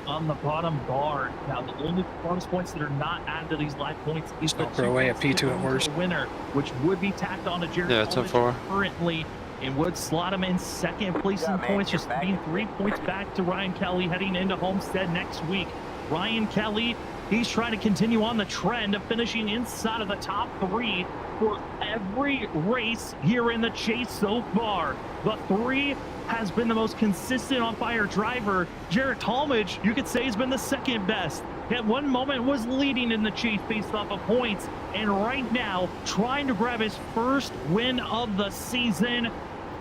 on the bottom bar. Now, the only bonus points that are not added to these live points is the throw away a P2 at worst winner, which would be tacked on to Jared. Yeah, 10-4. Currently, and would slot him in second place in points, just being 3 points back to Ryan Kelly heading into Homestead next week. Ryan Kelly, he's trying to continue on the trend of finishing inside of the top 3 for every race here in the chase so far. The 3 has been the most consistent on-fire driver. Jared Talmadge, you could say, has been the second best. At one moment was leading in the chase based off of points, and right now trying to grab his first win of the season.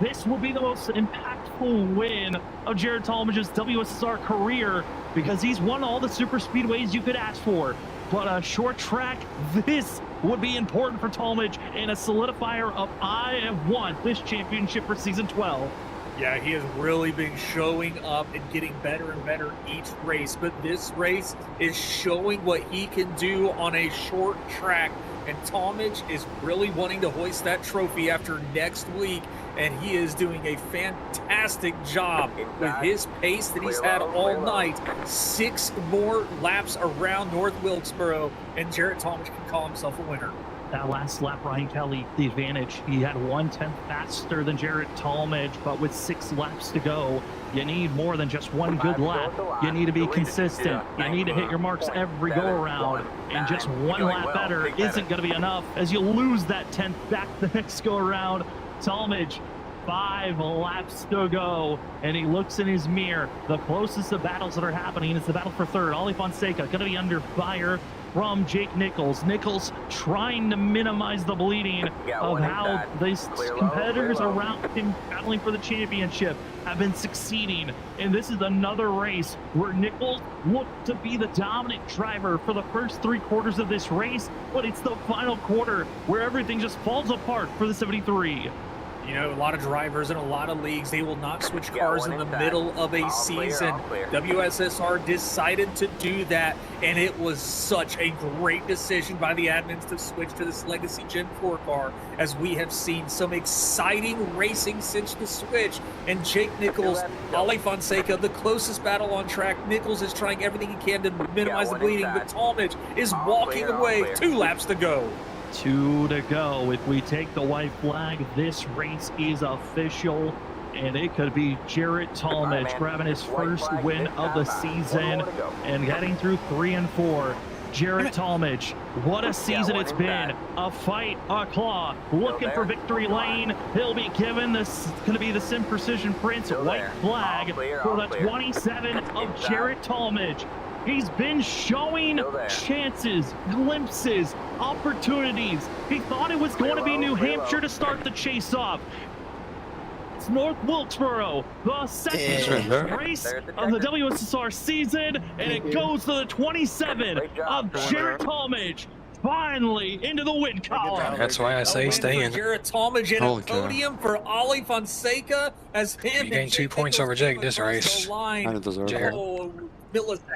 This will be the most impactful win of Jared Talmadge's WSSR career because he's won all the super speedways you could ask for. But a short track, this would be important for Talmadge and a solidifier of I have won this championship for season 12. Yeah, he has really been showing up and getting better and better each race, but this race is showing what he can do on a short track, and Talmadge is really wanting to hoist that trophy after next week, and he is doing a fantastic job with his pace that he's had all night. 6 more laps around North Wilkesboro, and Jared Talmadge can call himself a winner. That last lap, Ryan Kelly, the advantage. He had 1/10 faster than Jared Talmadge, but with 6 laps to go, you need more than just one good lap. You need to be consistent. You need to hit your marks every go around, and just one lap better isn't going to be enough as you lose that 10th back the next go around. Talmadge, 5 laps to go, and he looks in his mirror. The closest of battles that are happening is the battle for third. Ali Fonseca going to be under fire from Jake Nichols. Nichols trying to minimize the bleeding of how these competitors around him battling for the championship have been succeeding. And this is another race where Nichols looked to be the dominant driver for the first 3 quarters of this race, but it's the final quarter where everything just falls apart for the 73. You know, a lot of drivers in a lot of leagues, they will not switch cars in the middle of a season. WSSR decided to do that, and it was such a great decision by the admins to switch to this Legacy Gen 4 car, as we have seen some exciting racing since the switch. And Jake Nichols, Ali Fonseca, the closest battle on track. Nichols is trying everything he can to minimize the bleeding, but Talmadge is walking away. 2 laps to go. 2 to go. If we take the white flag, this race is official, and it could be Jared Talmadge grabbing his first win of the season and getting through 3 and 4. Jared Talmadge, what a season it's been. A fight, a claw, looking for victory lane. He'll be given this, going to be the Sim Precision Prince white flag for the 27 of Jared Talmadge. He's been showing chances, glimpses, opportunities. He thought it was going to be New Hampshire to start the chase off. It's North Wilkesboro, the second race of the WSSR season, and it goes to the 27 of Jared Talmadge. Finally into the win column. That's why I say stay in. Jared Talmadge in a podium for Ali Fonseca as him. You gained 2 points over Jake this race. I didn't deserve Jared.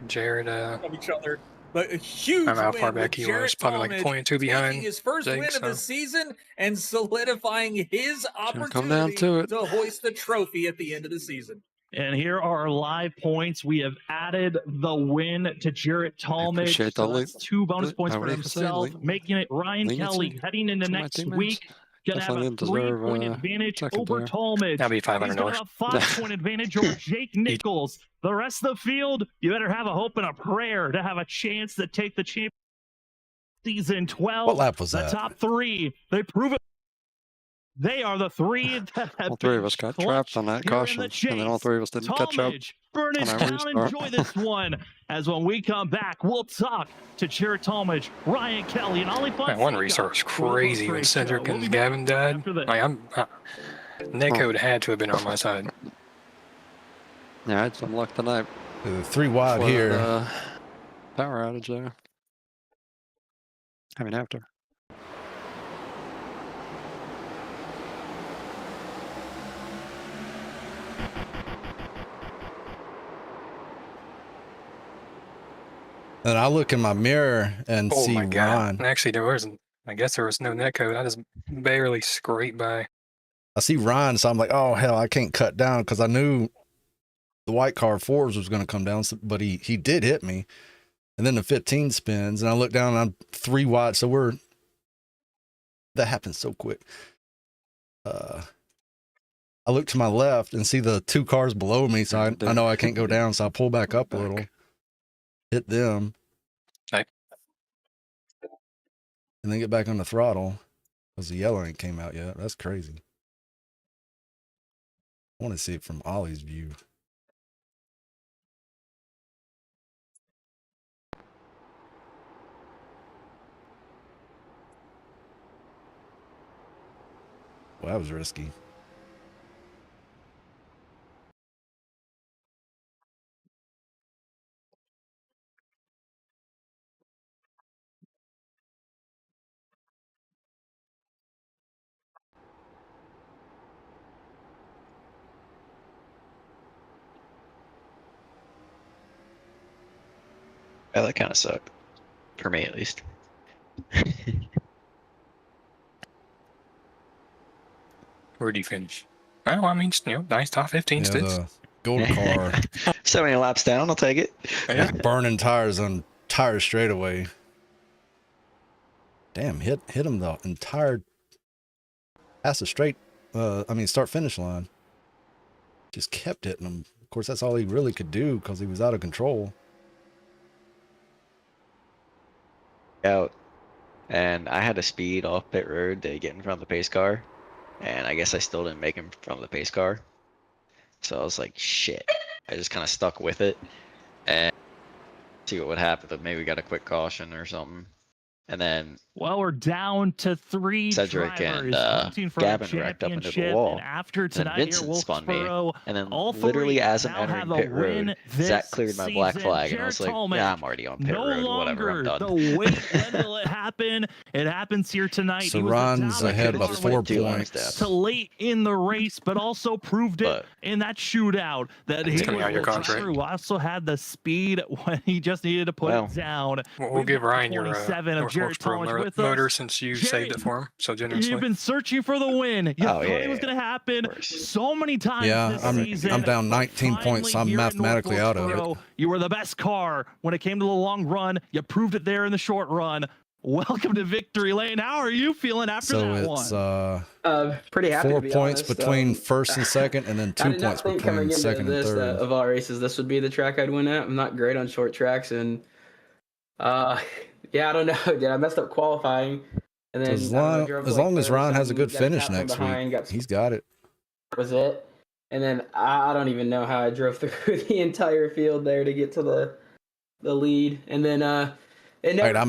Jared, of each other. But a huge I don't know how far win back he Jared was, probably like Talmadge, 0.2 behind his first Jake, win of the season and solidifying his come down opportunity to it. to hoist the trophy at the end of the season. And here are our live points. We have added the win to Jared Talmadge. So that's 2 bonus points for himself, making it Ryan Kelly heading into next week. Gonna have a 3-point advantage over Talmadge. That'll be $500. He's gonna have a 5-point advantage over Jake Nichols. The rest of the field, you better have a hope and a prayer to have a chance to take the championship. Season 12. What lap was that? The top 3. They prove it. They are the 3 that have all 3 of us got trapped on that caution, and then all 3 of us didn't catch up. Burn it down, enjoy this one. As when we come back, we'll talk to Jared Talmadge, Ryan Kelly, and Ali Fonseca. That one restart was crazy when Cedric and Gavin died. Like, Nick would had to have been on my side. Yeah, I had some luck tonight. 3 wide Before here. that, power outage there. I mean, after. And I look in my mirror and Oh see my God. Ron. Actually, there wasn't. I guess there was no netcode. I just barely scraped by. I see Ron, so I'm like, oh, hell, I can't cut down because I knew the white car Forbes was going to come down, but he did hit me. And then the 15 spins, and I look down, and I'm 3 wide, so that happened so quick. I look to my left and see the 2 cars below me, so I know I can't go down, so I pull back up a little, hit them, Okay. and then get back on the throttle because the yellow ain't came out yet. That's crazy. I want to see it from Ollie's view. Well, that was risky. Yeah, that kind of sucked. For me, at least. Where do you finish? Well, I mean, nice top 15 Yeah, sticks. the gold car. 70 laps down, I'll take it. Yeah. Burning tires on tire straightaway. Damn, hit him the entire past the straight. Start finish line. Just kept hitting him. Of course, that's all he really could do because he was out of control. Out. And I had to speed off pit road to get in front of the pace car. And I guess I still didn't make him from the pace car. So I was like, shit. I just kind of stuck with it. And see what would happen if maybe we got a quick caution or something. And then well, we're down to 3 Cedric and drivers for Gavin wrecked up into the wall. And after tonight, then Vincent here, spun me. Wilkesboro, And then all literally as I'm now entering have pit a road, win Zach this cleared my black season. flag. And I Jared was like, Tallman, yeah, I'm already on pit no road. Whatever, I'm longer done. the wait. When will it happen? It happens here tonight. So He was Ron's down ahead by just 4 went 2 points. to late in the race, but also proved it in that shootout that he coming out of your was contract. through. Also had the speed when he just needed to put it down. We'll give Ryan your 27 of North Jared Wilkesboro Tallman with motor us. since you Jared, saved it for him so generously. You've been searching for the win. You thought it was going to happen so many times this season. I'm down 19 points. So I'm mathematically out of it. You were the best car when it came to the long run. You proved it there in the short run. Welcome to victory lane. How are you feeling after that one? So it's pretty happy 4 to be points honest. between first and second, and then 2 points between second and third. Of all races, this would be the track I'd win at. I'm not great on short tracks, and I don't know. Dude, I messed up qualifying, and then as long as Ron has a good finish next week, he's got it. Was it? And then I don't even know how I drove through the entire field there to get to the lead, and then All right, I'm out.